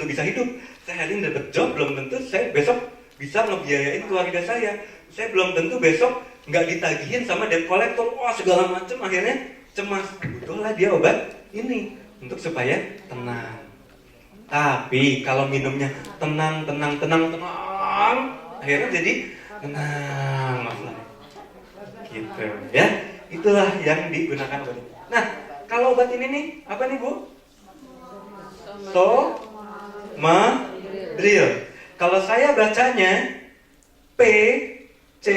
bisa hidup. Saya hari ini dapat job, belum tentu saya besok bisa ngebiayain keluarga saya. Saya belum tentu besok nggak ditagihin sama debt collector, wah segala macam, akhirnya cemas. Butuhlah dia obat ini untuk supaya tenang. Tapi kalau minumnya tenang, akhirnya jadi tenang, gitu ya. Itulah yang digunakan obat ini. Nah, kalau obat ini nih, apa nih Bu? Somadril. Kalau saya bacanya PCC,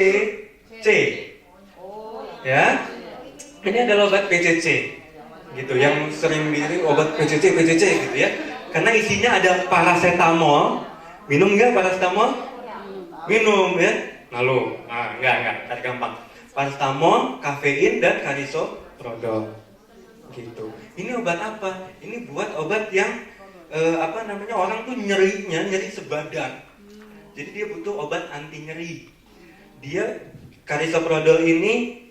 ya. Ini adalah obat PCC, gitu. Yang sering diri obat PCC gitu ya. Karena isinya ada paracetamol. Minum nggak paracetamol? Minum ya. Lalu, enggak, tadi gampang. Paracetamol, kafein, dan karisoprodol. Gitu. Ini obat apa? Ini buat obat yang orang tuh nyeri sebadan. Jadi dia butuh obat anti nyeri. Dia karisoprodol ini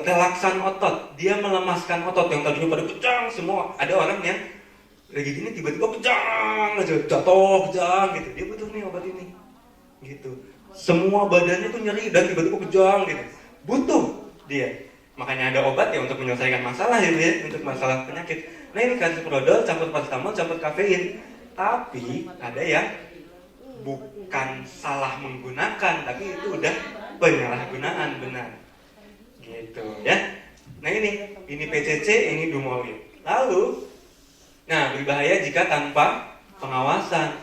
relaksan otot. Dia melemaskan otot yang tadinya pada kejang semua. Ada orang yang lagi gini tiba-tiba kejang aja, jatuh kejang gitu. Dia butuh nih obat ini. Gitu. Semua badannya tuh nyeri dan tiba-tiba kejang gitu. Butuh dia. Makanya ada obat ya untuk menyelesaikan masalah ya, untuk masalah penyakit. Nah ini karisoprodol campur paracetamol campur kafein. Tapi ada yang bukan salah menggunakan, tapi itu udah penyalahgunaan, benar. Gitu ya. Nah ini PCC, ini Dumolid. Lalu berbahaya jika tanpa pengawasan.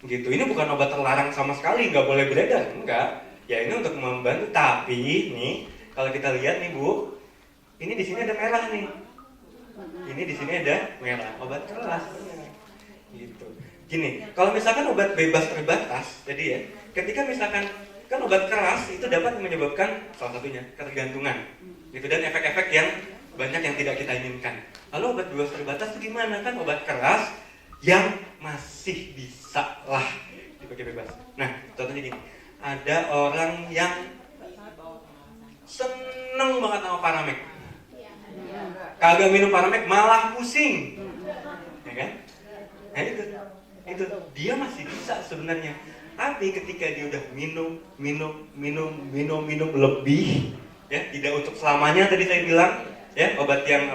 Gitu. Ini bukan obat terlarang sama sekali, nggak boleh beredar, enggak. Ya ini untuk membantu. Tapi nih, kalau kita lihat nih Bu, ini di sini ada merah nih. Ini di sini ada merah, obat keras. Gitu. Gini, kalau misalkan obat bebas terbatas, jadi ya, ketika misalkan kan obat keras itu dapat menyebabkan salah satunya ketergantungan. Gitu, dan efek-efek yang banyak yang tidak kita inginkan. Lalu obat bebas terbatas itu gimana? Kan obat keras yang masih bisa lah dipakai bebas. Nah, contohnya gini, ada orang yang seneng banget sama Paramek, kagak minum Paramek malah pusing, ya kan? Nah itu dia masih bisa sebenarnya. Tapi ketika dia udah minum lebih, ya tidak untuk selamanya tadi saya bilang, ya obat yang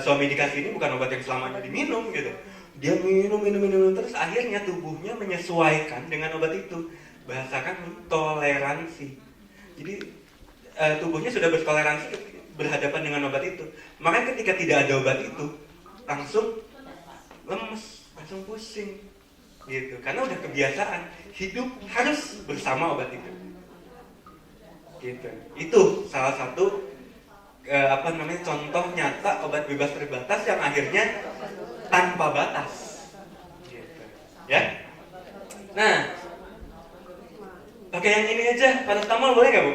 suami dikasih ini bukan obat yang selamanya diminum gitu. Dia minum terus akhirnya tubuhnya menyesuaikan dengan obat itu. Bahasakan toleransi. Jadi tubuhnya sudah bertoleransi berhadapan dengan obat itu. Makanya ketika tidak ada obat itu, langsung lemes, langsung pusing. Gitu. Karena udah kebiasaan hidup harus bersama obat itu. Gitu. Itu salah satu contoh nyata obat bebas terbatas yang akhirnya tanpa batas, gitu. Ya. Nah, pakai yang ini aja, paracetamol boleh nggak Bu?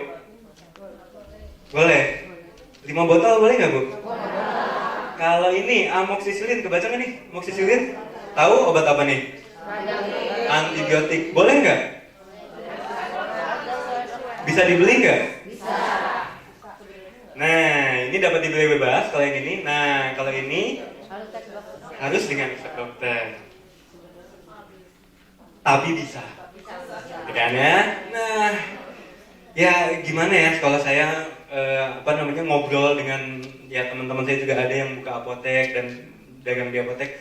Boleh. 5 botol boleh nggak Bu? Kalau ini amoxicillin, kebaca nggak nih? Amoxicillin, tahu obat apa nih? Antibiotik, boleh nggak? Bisa dibeli nggak? Bisa. Nah, ini dapat dibeli bebas kalau yang ini. Nah, kalau ini harus dengan resep dokter. Tapi bisa. Kan ya? Nah, Ya gimana ya, kalau saya ngobrol dengan ya teman-teman saya juga ada yang buka apotek dan dagang di apotek,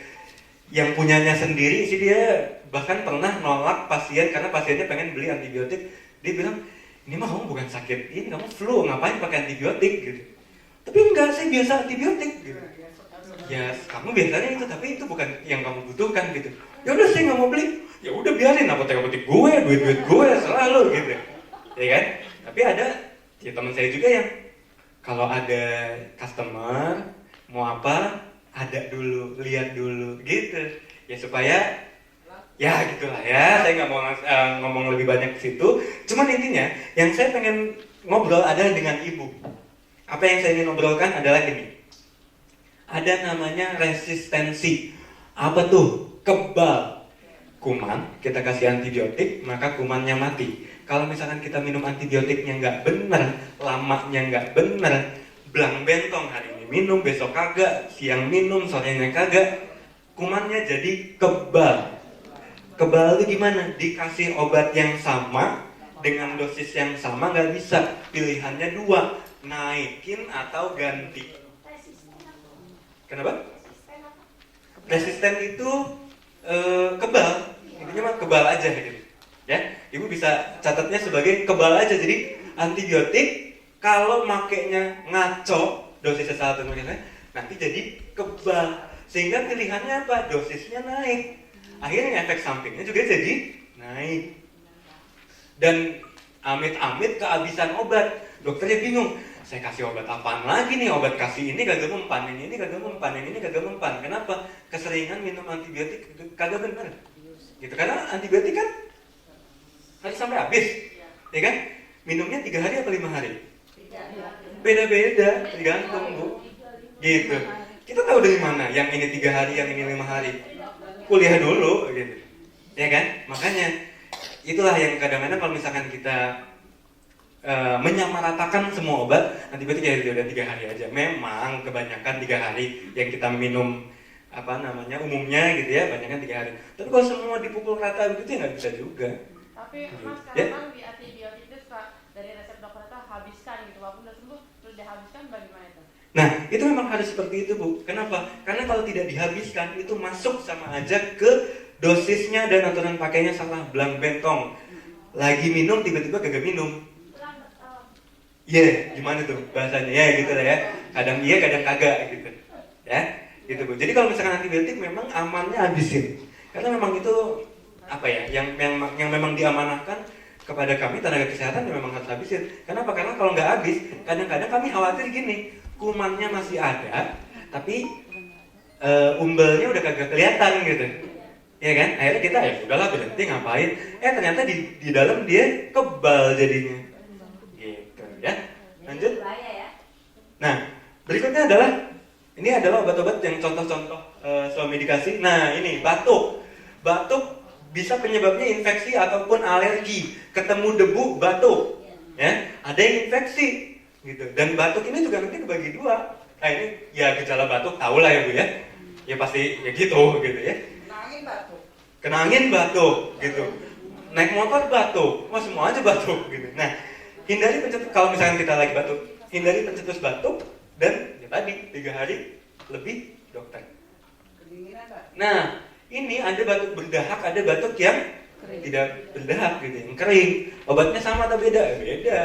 yang punyanya sendiri sih dia bahkan pernah nolak pasien karena pasiennya pengen beli antibiotik. Dia bilang, ini mah kamu bukan sakit ini, kamu flu, ngapain pakai antibiotik gitu. Tapi enggak, saya biasa antibiotik gitu. Ya kamu biasanya itu, tapi itu bukan yang kamu butuhkan gitu. Ya udah, saya nggak mau beli, ya udah biarin apotek gue, duit gue selalu gitu, ya kan. Tapi ada ya teman saya juga yang kalau ada customer mau apa, ada dulu, lihat dulu gitu ya, supaya ya gitulah ya. Saya nggak mau ngomong lebih banyak ke situ, cuman intinya yang saya pengen ngobrol adalah dengan ibu. Apa yang saya ingin ngobrolkan adalah ini, ada namanya resistensi. Apa tuh? Kebal. Kuman, kita kasih antibiotik, maka kumannya mati. Kalau misalkan kita minum antibiotiknya nggak bener, lamanya nggak bener, belang bentong, hari ini minum, besok kagak, siang minum, sorenya kagak, kumannya jadi kebal. Kebal itu gimana? Dikasih obat yang sama, dengan dosis yang sama nggak bisa. Pilihannya dua, naikin atau ganti. Kenapa? Resisten itu kebal, intinya mah kebal aja gitu. Ya, ibu bisa catatnya sebagai kebal aja. Jadi antibiotik kalau makainya ngaco, dosisnya salah atau nanti jadi kebal. Sehingga pilihannya apa? Dosisnya naik. Akhirnya efek sampingnya juga jadi naik. Dan amit-amit kehabisan obat. Dokternya bingung. Saya kasih obat apaan lagi nih? Obat kasih ini kagak mempan, ini kagak mempan, ini kagak mempan. Kenapa? Keseringan minum antibiotik kagak benar. Gitu, karena antibiotik kan harus sampai habis, ya kan? Minumnya 3 hari atau 5 hari? Beda-beda, tergantung bu. Gitu. Kita tahu dari mana? Yang ini 3 hari, yang ini 5 hari. Kuliah dulu, gitu. Ya kan? Makanya itulah yang kadang-kadang kalau misalkan kita menyamaratakan semua obat, antibiotik ya udah 3 hari aja. Memang kebanyakan 3 hari yang kita minum umumnya gitu ya, banyaknya 3 hari. Tapi kalau semua dipukul rata begitu ya nggak bisa juga. Tapi mas, Ya? kadang di antibiotik itu suka dari resep dokter itu habiskan gitu, walaupun udah sembuh terus dihabiskan, bagaimana itu? Nah, itu memang harus seperti itu bu. Kenapa? Karena kalau tidak dihabiskan itu masuk sama aja ke dosisnya dan aturan pakainya salah, belang bentong. Lagi minum tiba-tiba gagal minum. Gimana tuh bahasanya? Ya gitu lah ya. Kadang iya, kadang kagak gitu. Ya, gitu bu. Jadi kalau misalkan antibiotik memang amannya habisin. Karena memang itu yang memang diamanahkan kepada kami tenaga kesehatan yang memang harus habisin. Kenapa? Karena kalau nggak habis, kadang-kadang kami khawatir gini, kumannya masih ada, tapi umbelnya udah kagak kelihatan gitu. Ya kan? Akhirnya kita ya udahlah berhenti ngapain? Ternyata di dalam dia kebal jadinya. Gitu ya. Lanjut. Nah, berikutnya ini adalah obat-obat yang contoh-contoh suami dikasih. Nah, ini batuk. Batuk bisa penyebabnya infeksi ataupun alergi. Ketemu debu batuk. Ya, ada yang infeksi gitu. Dan batuk ini juga nanti dibagi 2. Nah, ini ya gejala batuk tahu lah ya Bu ya. Ya pasti ya gitu ya. Kena angin batuk gitu. Naik motor batuk. Wah, semua aja batuk gitu. Nah, hindari kalau misalkan kita lagi batuk, hindari pencetus batuk dan ya tadi 3 hari lebih dokter. Nah, ini ada batuk berdahak, ada batuk yang kering. Tidak berdahak gitu, yang kering. Obatnya sama atau beda? Beda.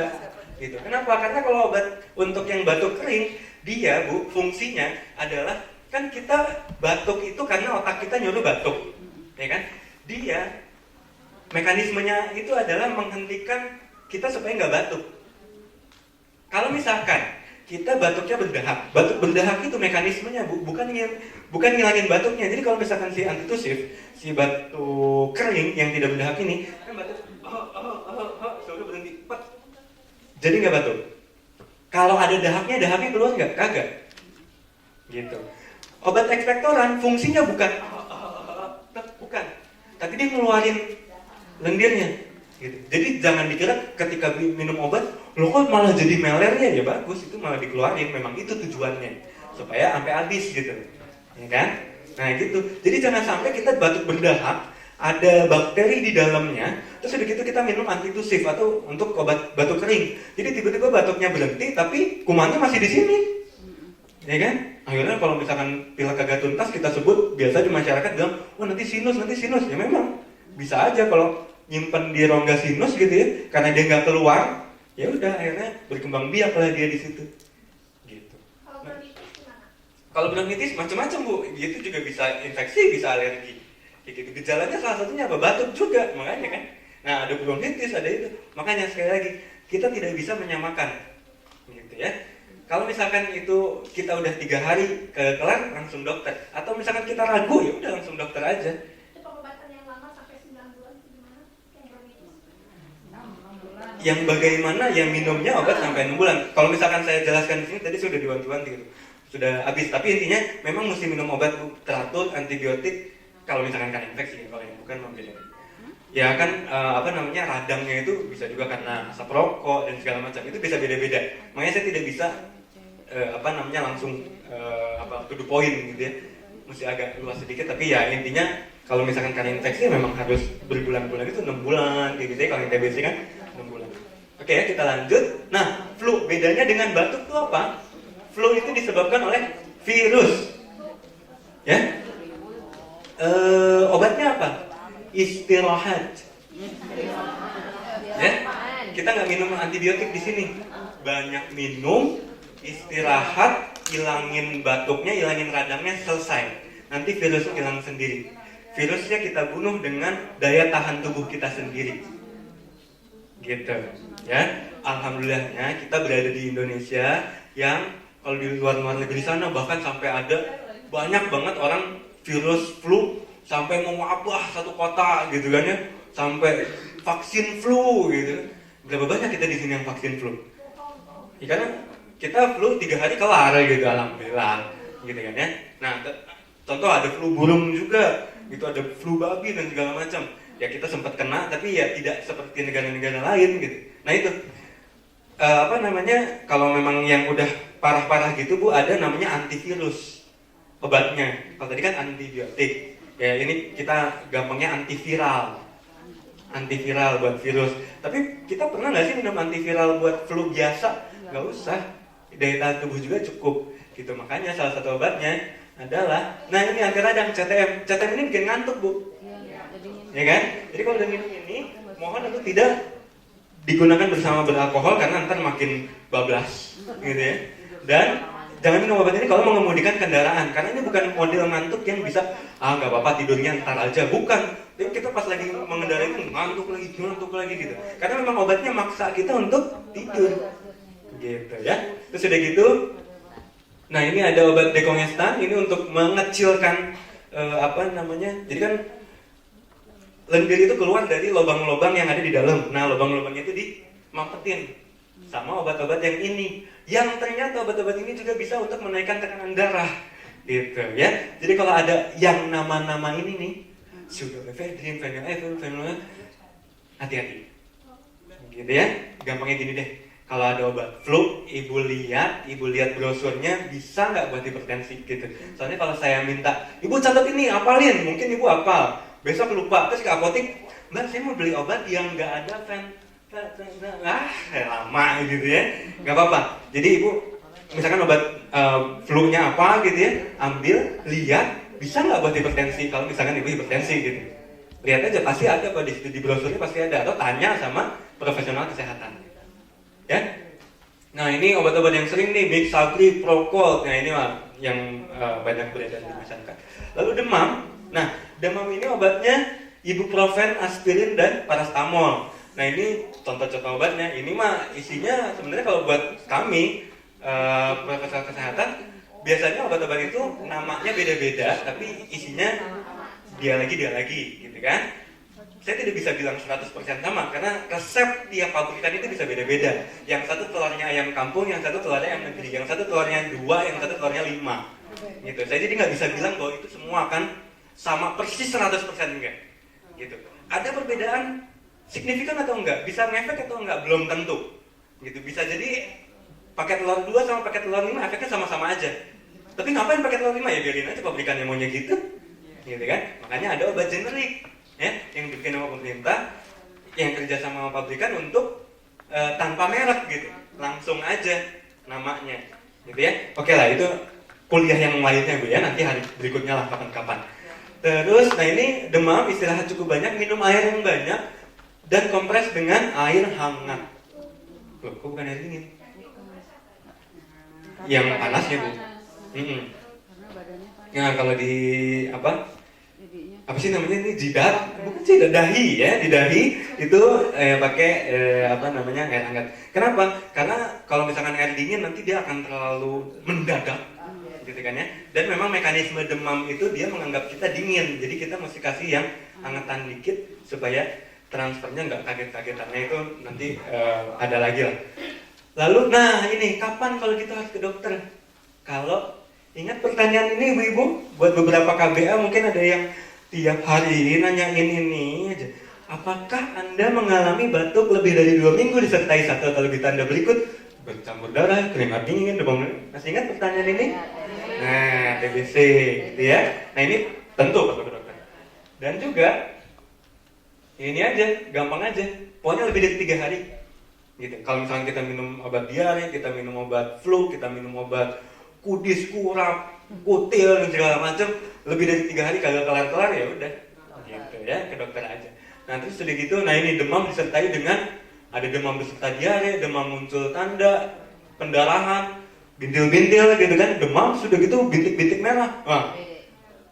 Gitu. Kenapa? Karena kalau obat untuk yang batuk kering, dia Bu, fungsinya adalah kan kita batuk itu karena otak kita nyuruh batuk. Ya kan? Dia mekanismenya itu adalah menghentikan kita supaya nggak batuk. Kalau misalkan kita batuknya berdahak, batuk berdahak itu mekanismenya Bu, bukan ngilangin batuknya. Jadi kalau misalkan si antitusif, si batuk kering yang tidak berdahak ini, kan batuk, sudah berhenti, pet. Jadi nggak batuk. Kalau ada dahaknya keluar nggak? Kagak. Gitu. Obat ekspektoran fungsinya bukan, tapi dia ngeluarin lendirnya. Gitu. Jadi jangan dikira ketika minum obat, lo kok malah jadi melernya, ya bagus, itu malah dikeluarin, memang itu tujuannya, supaya sampai habis gitu, ya kan? Nah gitu. Jadi jangan sampai kita batuk berdahak, ada bakteri di dalamnya, terus udah gitu kita minum antitusif atau untuk obat batuk kering. Jadi tiba-tiba batuknya berhenti, tapi kumannya masih di sini, ya kan? Akhirnya kalau misalkan pilek kagak tuntas kita sebut, biasa di masyarakat bilang, wah nanti sinus. Ya memang bisa aja kalau nyimpen di rongga sinus gitu ya, karena dia nggak keluar, ya udah akhirnya berkembang biak lah dia di situ. Gitu. Kalau bronkitis gimana? Kalau bronkitis macam-macam Bu, itu juga bisa infeksi, bisa alergi. Kayak gitu. Gejalanya salah satunya apa? Batuk juga, makanya kan. Nah ada bronkitis, ada itu. Makanya sekali lagi kita tidak bisa menyamakan, gitu ya. Kalau misalkan itu kita udah 3 hari kelar langsung dokter, atau misalkan kita ragu ya udah langsung dokter aja. Itu pengobatan yang lama sampai 9 bulan gimana? Yang bronkitis? Yang bagaimana yang minumnya obat sampai 6 bulan. Kalau misalkan saya jelaskan di sini tadi sudah diwanti-wanti gitu. Sudah habis, tapi intinya memang mesti minum obat teratur, antibiotik kalau misalkan kan infeksi, kalau yang bukan membeda. Ya kan radangnya itu bisa juga karena asap rokok dan segala macam, itu bisa beda-beda. Makanya saya tidak bisa langsung to the point gitu ya. Mesti agak luas sedikit, tapi ya intinya kalau misalkan karena infeksi memang harus berbulan-bulan, itu 6 bulan kayak gitu ya. Kalau yang TBC kan 6 bulan. Oke ya, kita lanjut. Nah, flu bedanya dengan batuk itu apa? Flu itu disebabkan oleh virus. Ya. Obatnya apa? Istirahat. Ya, kita nggak minum antibiotik di sini. Banyak minum, istirahat, hilangin batuknya, hilangin radangnya, selesai. Nanti virusnya hilang sendiri. Virusnya kita bunuh dengan daya tahan tubuh kita sendiri. Gitu, ya. Alhamdulillahnya kita berada di Indonesia yang kalau di luar negeri sana bahkan sampai ada banyak banget orang virus flu sampai mewabah satu kota gitu kan ya, sampai vaksin flu gitu. Berapa banyak kita di sini yang vaksin flu? Ya, karena kita flu 3 hari kelar gitu, alhamdulillah gitu kan ya. Nah, contoh ada flu burung juga, itu ada flu babi dan segala macam. Ya kita sempat kena, tapi ya tidak seperti negara-negara lain gitu. Nah itu kalau memang yang udah parah-parah gitu Bu, ada namanya antivirus obatnya. Kalau tadi kan antibiotik, ya ini kita gampangnya antiviral buat virus. Tapi kita pernah nggak sih minum antiviral buat flu biasa? Nggak usah, daya tahan tubuh juga cukup gitu. Makanya salah satu obatnya adalah, nah ini anti radang CTM ini bikin ngantuk Bu, ya kan? Jadi kalau udah minum ini, mohon untuk tidak digunakan bersama beralkohol karena ntar makin bablas gitu ya. Dan jangan minum obat ini kalau mengemudikan kendaraan, karena ini bukan model ngantuk yang bisa nggak apa-apa tidurnya ntar aja, bukan. Jadi kita pas lagi mengendarai itu ngantuk lagi gitu. Karena memang obatnya maksa kita untuk tidur, gitu ya. Terus udah gitu, nah ini ada obat dekongestan, ini untuk mengecilkan jadi kan lendir itu keluar dari lubang-lubang yang ada di dalam. Nah, lubang-lubangnya itu dimampetin sama obat-obat yang ini. Yang ternyata obat-obat ini juga bisa untuk menaikkan tekanan darah. Gitu ya. Jadi kalau ada yang nama-nama ini nih, pseudoephedrine, phenylephrine, hati-hati. Gitu ya. Gampangnya gini deh. Kalau ada obat flu, ibu lihat brosurnya, bisa nggak buat hipertensi gitu. Soalnya kalau saya minta, ibu catat ini, apalin, mungkin ibu hafal. Besok lupa, terus ke apotek, Mbak saya mau beli obat yang nggak ada lama gitu ya, nggak apa-apa. Jadi ibu, misalkan obat flu-nya apa gitu ya, ambil, lihat, bisa nggak buat hipertensi? Kalau misalkan ibu hipertensi gitu, lihat aja pasti ada kok di brosurnya pasti ada, atau tanya sama profesional kesehatan, ya. Nah ini obat-obat yang sering nih, Mixalpri, Procold, nah ini mah yang banyak beredar di masyarakat. Lalu demam. Nah, demam ini obatnya ibuprofen, aspirin, dan paracetamol. Nah, ini contoh-contoh obatnya. Ini mah isinya sebenarnya kalau buat kami, profesional kesehatan, biasanya obat-obat itu namanya beda-beda, tapi isinya dia lagi, gitu kan. Saya tidak bisa bilang 100% sama, karena resep tiap pabrikan itu bisa beda-beda. Yang satu telurnya ayam kampung, yang satu telurnya ayam negeri, yang satu telurnya 2, yang satu telurnya 5. Gitu. Saya jadi nggak bisa bilang bahwa itu semua akan sama persis 100% enggak, gitu. Ada perbedaan signifikan atau enggak, bisa ngefek atau enggak, belum tentu, gitu. Bisa jadi pakai telur 2 sama pakai telur 5 efeknya sama-sama aja. Tapi ngapain pakai telur 5 ya, biarin aja pabrikannya maunya gitu kan. Makanya ada obat generik, ya, yang dibikin sama pemerintah, yang kerja sama pabrikan untuk tanpa merek gitu, langsung aja namanya, gitu ya. Oke lah, itu kuliah yang lainnya Bu ya, nanti hari berikutnya lah kapan-kapan. Terus, nah ini demam, istirahat cukup banyak, minum air yang banyak, dan kompres dengan air hangat. Loh, kok bukan air dingin? Yang panas ya Bu. Karena badannya panas. Nah kalau di apa? Jadinya Apa sih namanya ini, jidat? Bukan sih, dahi ya, di dahi itu pakai apa namanya, air hangat. Kenapa? Karena kalau misalkan air dingin nanti dia akan terlalu mendadak, gitu kan ya. Dan memang mekanisme demam itu dia menganggap kita dingin, jadi kita mesti kasih yang hangetan dikit supaya transfernya nggak kaget-kagetan. Nah itu nanti ada lagi lah. Lalu, nah ini kapan kalau kita harus ke dokter? Kalau ingat pertanyaan ini ibu-ibu, buat beberapa KBA mungkin ada yang tiap hari nanyain ini aja. Apakah Anda mengalami batuk lebih dari 2 minggu disertai satu atau lebih tanda berikut? Bercampur darah, keringat dingin, demam. Masih ingat pertanyaan ini? Nah, TBC, gitu ya. Nah ini tentu perlu ke dokter. Dan juga ini aja, gampang aja. Pokoknya lebih dari 3 hari. Gitu. Kalau misalnya kita minum obat diare, kita minum obat flu, kita minum obat kudis, kurap, kutil dan segala macam, lebih dari 3 hari kagak kelar-kelar ya udah, gitu ya, ke dokter aja. Nah terus sudah gitu, nah ini demam disertai dengan ada demam beserta diare, demam muncul tanda pendarahan, bintil-bintil gitu kan, demam sudah gitu bintik-bintik merah. Nah,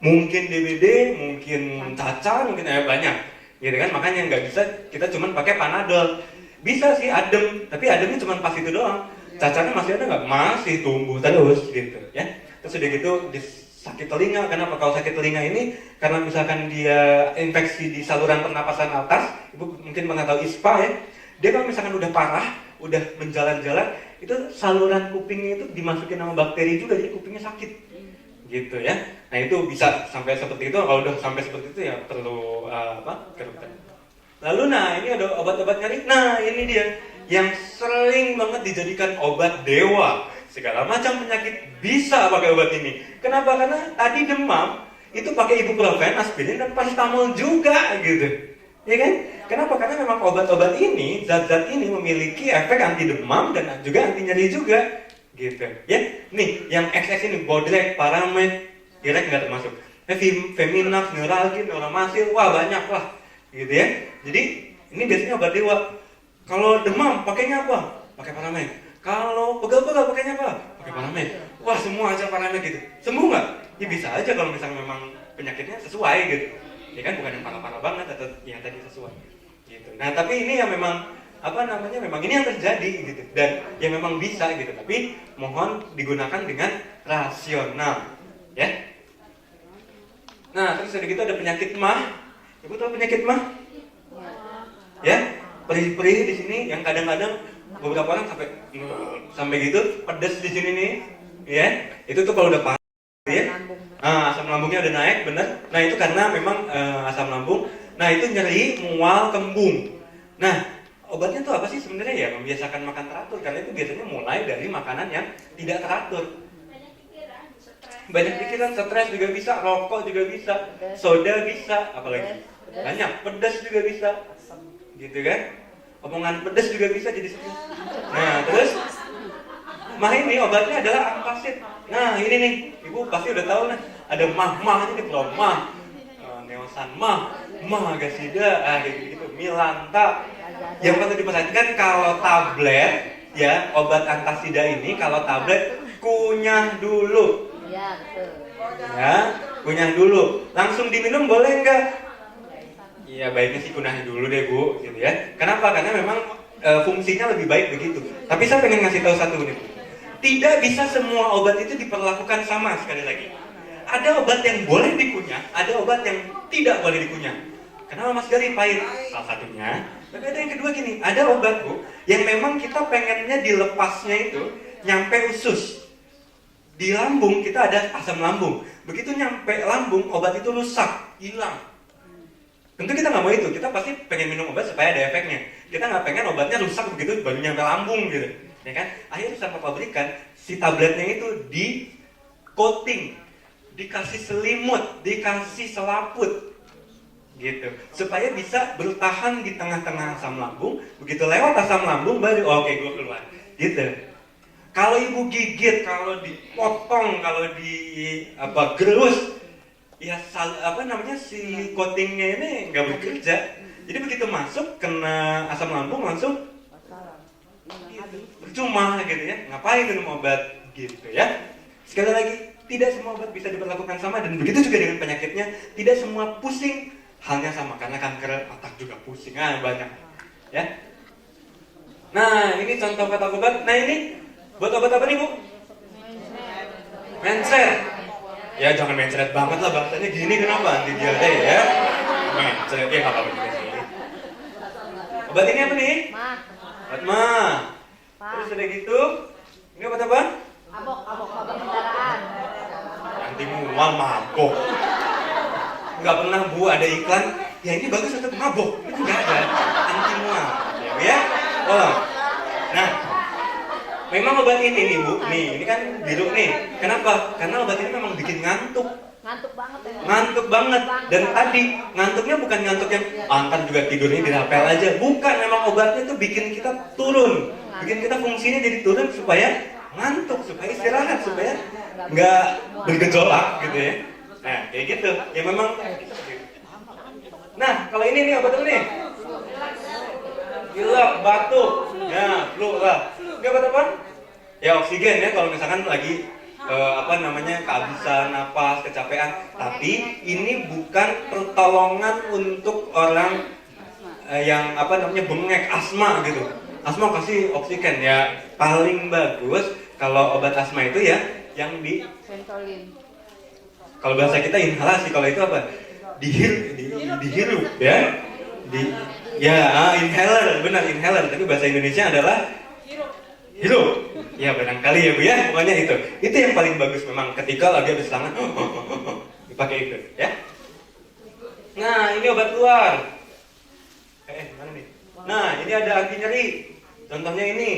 mungkin DBD, mungkin cacar, mungkin banyak, gitu kan. Makanya nggak bisa kita cuman pakai Panadol. Bisa sih adem, tapi ademnya cuma pas itu doang. Cacarnya masih ada nggak? Masih tumbuh terus gitu ya. Terus udah gitu sakit telinga. Kenapa? Kalau sakit telinga ini karena misalkan dia infeksi di saluran pernapasan atas, ibu mungkin pernah tahu ISPA ya. Dia kalau misalkan udah parah, udah menjalan-jalan, itu saluran kupingnya itu dimasukin sama bakteri juga, jadi kupingnya sakit. Gitu ya. Nah itu bisa sampai seperti itu. Kalau udah sampai seperti itu ya perlu ke dokter. Lalu nah ini ada obat-obat nyeri. Nah ini dia yang sering banget dijadikan obat dewa. Segala macam penyakit bisa pakai obat ini. Kenapa? Karena tadi demam itu pakai ibuprofen, aspirin dan paracetamol juga gitu. Ya kan? Kenapa? Karena memang obat-obat ini, zat-zat ini memiliki efek anti demam dan juga anti nyeri juga. Gitu. Ya. Nih, yang XS ini Bodrek, Paramed, Direk nggak termasuk. Feminax, Neuralgin, Noramasil, wah banyak lah. Gitu ya. Jadi ini biasanya obat dewa. Kalau demam pakainya apa? Pakai Paramed. Kalau pegal-pegal pakainya apa? Pakai Paramed. Wah semua aja Paramed gitu. Sembuh nggak? Ya bisa aja kalau misalnya memang penyakitnya sesuai gitu. Ya kan bukan yang parah-parah banget atau yang tadi sesuai. Gitu. Nah tapi ini yang memang memang ini yang terjadi gitu dan yang memang bisa gitu. Tapi mohon digunakan dengan rasional. Ya. Nah terus udah gitu ada penyakit mah. Ibu tahu penyakit mah? Ya, perih-perih di sini yang kadang-kadang beberapa orang sampai gitu pedas di sini nih, ya. Itu tuh kalau udah parah, ya. Asam lambungnya udah naik, bener. Nah itu karena memang asam lambung. Nah itu nyeri, mual, kembung. Nah obatnya tuh apa sih sebenarnya ya? Membiasakan makan teratur karena itu biasanya mulai dari makanan yang tidak teratur. Banyak pikiran, stres juga bisa, rokok juga bisa, soda bisa, apalagi banyak, pedas juga bisa, gitu kan? Omongan pedas juga bisa jadi stres. Nah terus, mah ini obatnya adalah ampasid. Nah ini nih, ibu pasti udah tahu nih, ada mah ini promah, neosan mah gasida, gitu, milanta. Yang perlu diperhatikan kalau tablet, ya obat antasida ini kalau tablet kunyah dulu. Ya, kunyah dulu. Langsung diminum boleh nggak? Iya baiknya sih kunyah dulu deh Bu, gitu ya. Kenapa? Karena memang fungsinya lebih baik begitu. Tapi saya pengen ngasih tahu satu nih. Tidak bisa semua obat itu diperlakukan sama sekali lagi. Ada obat yang boleh dikunyah, ada obat yang tidak boleh dikunyah. Kenapa Mas Gali pahit? Salah satunya. Tapi ada yang kedua gini, ada obat Bu yang memang kita pengennya dilepasnya itu nyampe usus. Di lambung kita ada asam lambung. Begitu nyampe lambung, obat itu rusak, hilang. Tentu kita nggak mau itu. Kita pasti pengen minum obat supaya ada efeknya. Kita nggak pengen obatnya rusak begitu baru nyampe lambung gitu, ya kan? Akhirnya sama pabrikan si tabletnya itu di coating, dikasih selimut, dikasih selaput, gitu, supaya bisa bertahan di tengah-tengah asam lambung. Begitu lewat asam lambung baru oke gue keluar gitu. Kalau ibu gigit, kalau dipotong, kalau gerus, ya si coatingnya ini nggak bekerja. Jadi begitu masuk kena asam lambung langsung gitu, percuma gitu ya, ngapain minum obat gitu ya. Sekali lagi, tidak semua obat bisa diperlakukan sama, dan begitu juga dengan penyakitnya. Tidak semua pusing halnya sama, karena kanker otak juga pusing, banyak ya. Nah ini contoh kata obat. Nah ini buat obat apa nih Bu? Mencret. Ya jangan mencret banget lah bahasanya gini, kenapa? Anti diare ya. Mencret ya apa juga sih. Obat ini apa nih? Obat mah. Terus udah gitu, ini obat apa? Mabok kendaraan. Anti mual, mabok. Nggak pernah Bu ada iklan, ya ini bagus untuk mabok. Itu nggak ada. Anti mual. Ya? Oh. Nah, memang obat ini nih Bu, nih ini kan biru nih. Kenapa? Karena obat ini memang bikin ngantuk. Ngantuk banget. Dan tadi ngantuknya bukan ngantuk yang ntar juga tidurnya dirapel aja. Bukan, memang obatnya tuh bikin kita turun, bikin kita fungsinya jadi turun supaya ngantuk, supaya istirahat, supaya nggak bergejolak gitu ya. Nah kayak gitu. Ya memang. Nah kalau ini nih obat apa nih? Pilek, batuk, ya flu lah. Ini obat apa? Ya oksigen ya kalau misalkan lagi kehabisan napas, kecapean. Tapi ini bukan pertolongan untuk orang yang bengek, asma gitu. Asma kasih oksigen ya. Paling bagus kalau obat asma itu ya yang di Ventolin. kalau bahasa kita inhalasi, kalau itu apa? Dihirup ya. Inhaler, benar inhaler. Tapi bahasa Indonesia adalah hirup. Ya barangkali ya Bu ya, pokoknya itu yang paling bagus memang ketika lagi habis tangan dipakai itu ya. Nah ini obat luar. Mana nih? Nah ini ada anti nyeri, contohnya ini.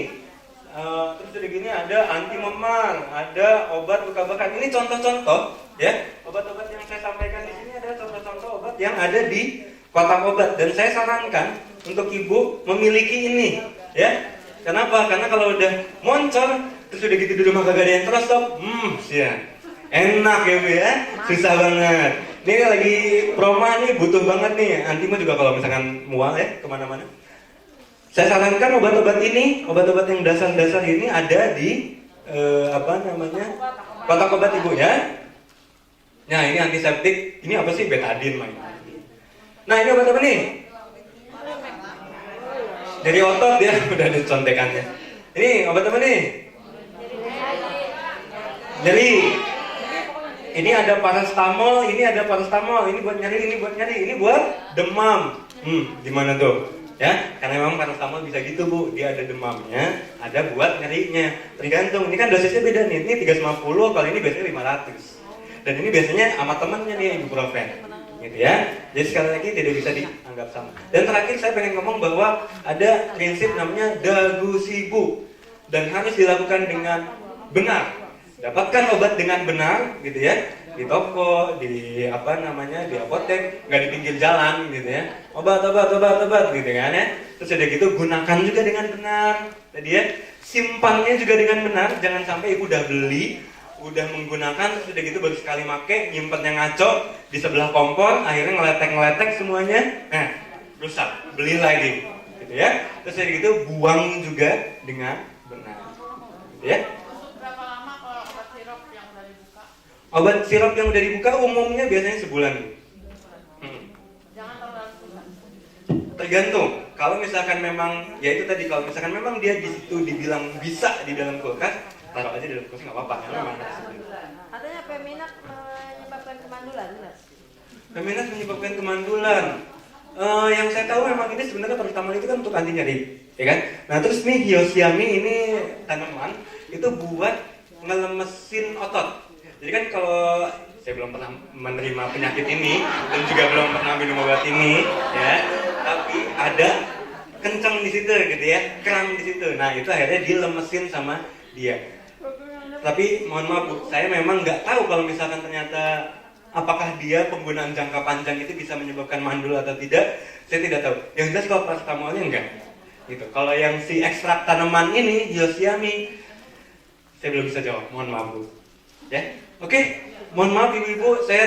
Terus udah gini ada anti memar, ada obat luka bakar. Ini contoh-contoh ya, obat-obat yang saya sampaikan di sini adalah contoh-contoh obat yang ada di kotak obat, dan saya sarankan untuk ibu memiliki ini ya. Kenapa? Karena kalau udah moncor, terus udah gitu di rumah kagak ada yang terostok, enak ya Bu ya, susah banget. Ini lagi promo nih, butuh banget nih. Antimo juga kalau misalkan mual ya kemana-mana. Saya sarankan obat-obat ini, obat-obat yang dasar-dasar ini ada di kotak obat Ibu ya. Nah ini antiseptik, ini apa sih? Betadine lah. Nah ini obat apa nih? Dari otot ya, udah ada contekannya. Ini obat apa nih? Nyeri. Ini ada paracetamol, ini buat nyeri, ini buat demam. Gimana tuh? Ya, karena memang paracetamol bisa gitu Bu, dia ada demamnya, ada buat nyerinya. Tergantung, ini kan dosisnya beda nih. Ini 350, kali ini biasanya 500. Dan ini biasanya sama temennya nih ibuprofen. Gitu ya. Jadi sekali lagi tidak bisa dianggap sama. Dan terakhir saya pengen ngomong bahwa ada prinsip namanya dagu sibu, dan harus dilakukan dengan benar. Dapatkan obat dengan benar gitu ya. Di toko, di apotek, nggak di pinggir jalan gitu ya. Obat gitu kan ya. Terus udah gitu gunakan juga dengan benar. Tadi ya, simpannya juga dengan benar. Jangan sampai ibu udah beli, udah menggunakan, terus udah gitu baru sekali make, nyimpennya ngaco di sebelah kompor, akhirnya ngeletek semuanya, rusak, beli lagi, gitu ya. Terus udah gitu buang juga dengan benar, gitu ya. Berapa lama kalau obat sirup yang udah dibuka? Obat sirup yang udah dibuka umumnya biasanya sebulan. Jangan terlalu susah. Tergantung. Kalau misalkan memang, ya itu tadi, kalau misalkan memang dia di situ dibilang bisa di dalam kulkas, taruh aja di dalam kulkas nggak apa-apa. Katanya Peminak menyebabkan kemandulan, benar? Peminak menyebabkan kemandulan. Yang saya tahu memang ini sebenarnya paracetamol itu kan untuk anti nyeri, ya kan? Nah terus nih hyoscyamine ini tanaman itu buat ngelemesin otot. Jadi kan kalau saya belum pernah menerima penyakit ini dan juga belum pernah minum obat ini, ya, tapi ada kenceng di situ gitu ya, kram di situ. Nah itu akhirnya dilemesin sama dia. Tapi mohon maaf Bu, saya memang nggak tahu kalau misalkan ternyata Apakah dia penggunaan jangka panjang itu bisa menyebabkan mandul atau tidak? Saya tidak tahu. Yang jelas kalau paracetamolnya enggak. Gitu. Kalau yang si ekstrak tanaman ini, hyoscyamin, saya belum bisa jawab. Mohon maaf Bu. Ya, oke. Mohon maaf ibu-ibu, saya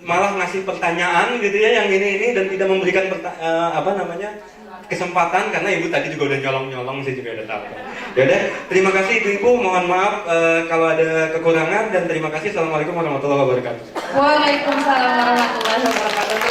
malah ngasih pertanyaan gitu ya yang ini dan tidak memberikan kesempatan karena ibu tadi juga udah nyolong-nyolong, saya juga udah tahu. Ya udah, terima kasih ibu-ibu. Mohon maaf kalau ada kekurangan dan terima kasih. Assalamualaikum warahmatullahi wabarakatuh. Waalaikumsalam warahmatullahi wabarakatuh.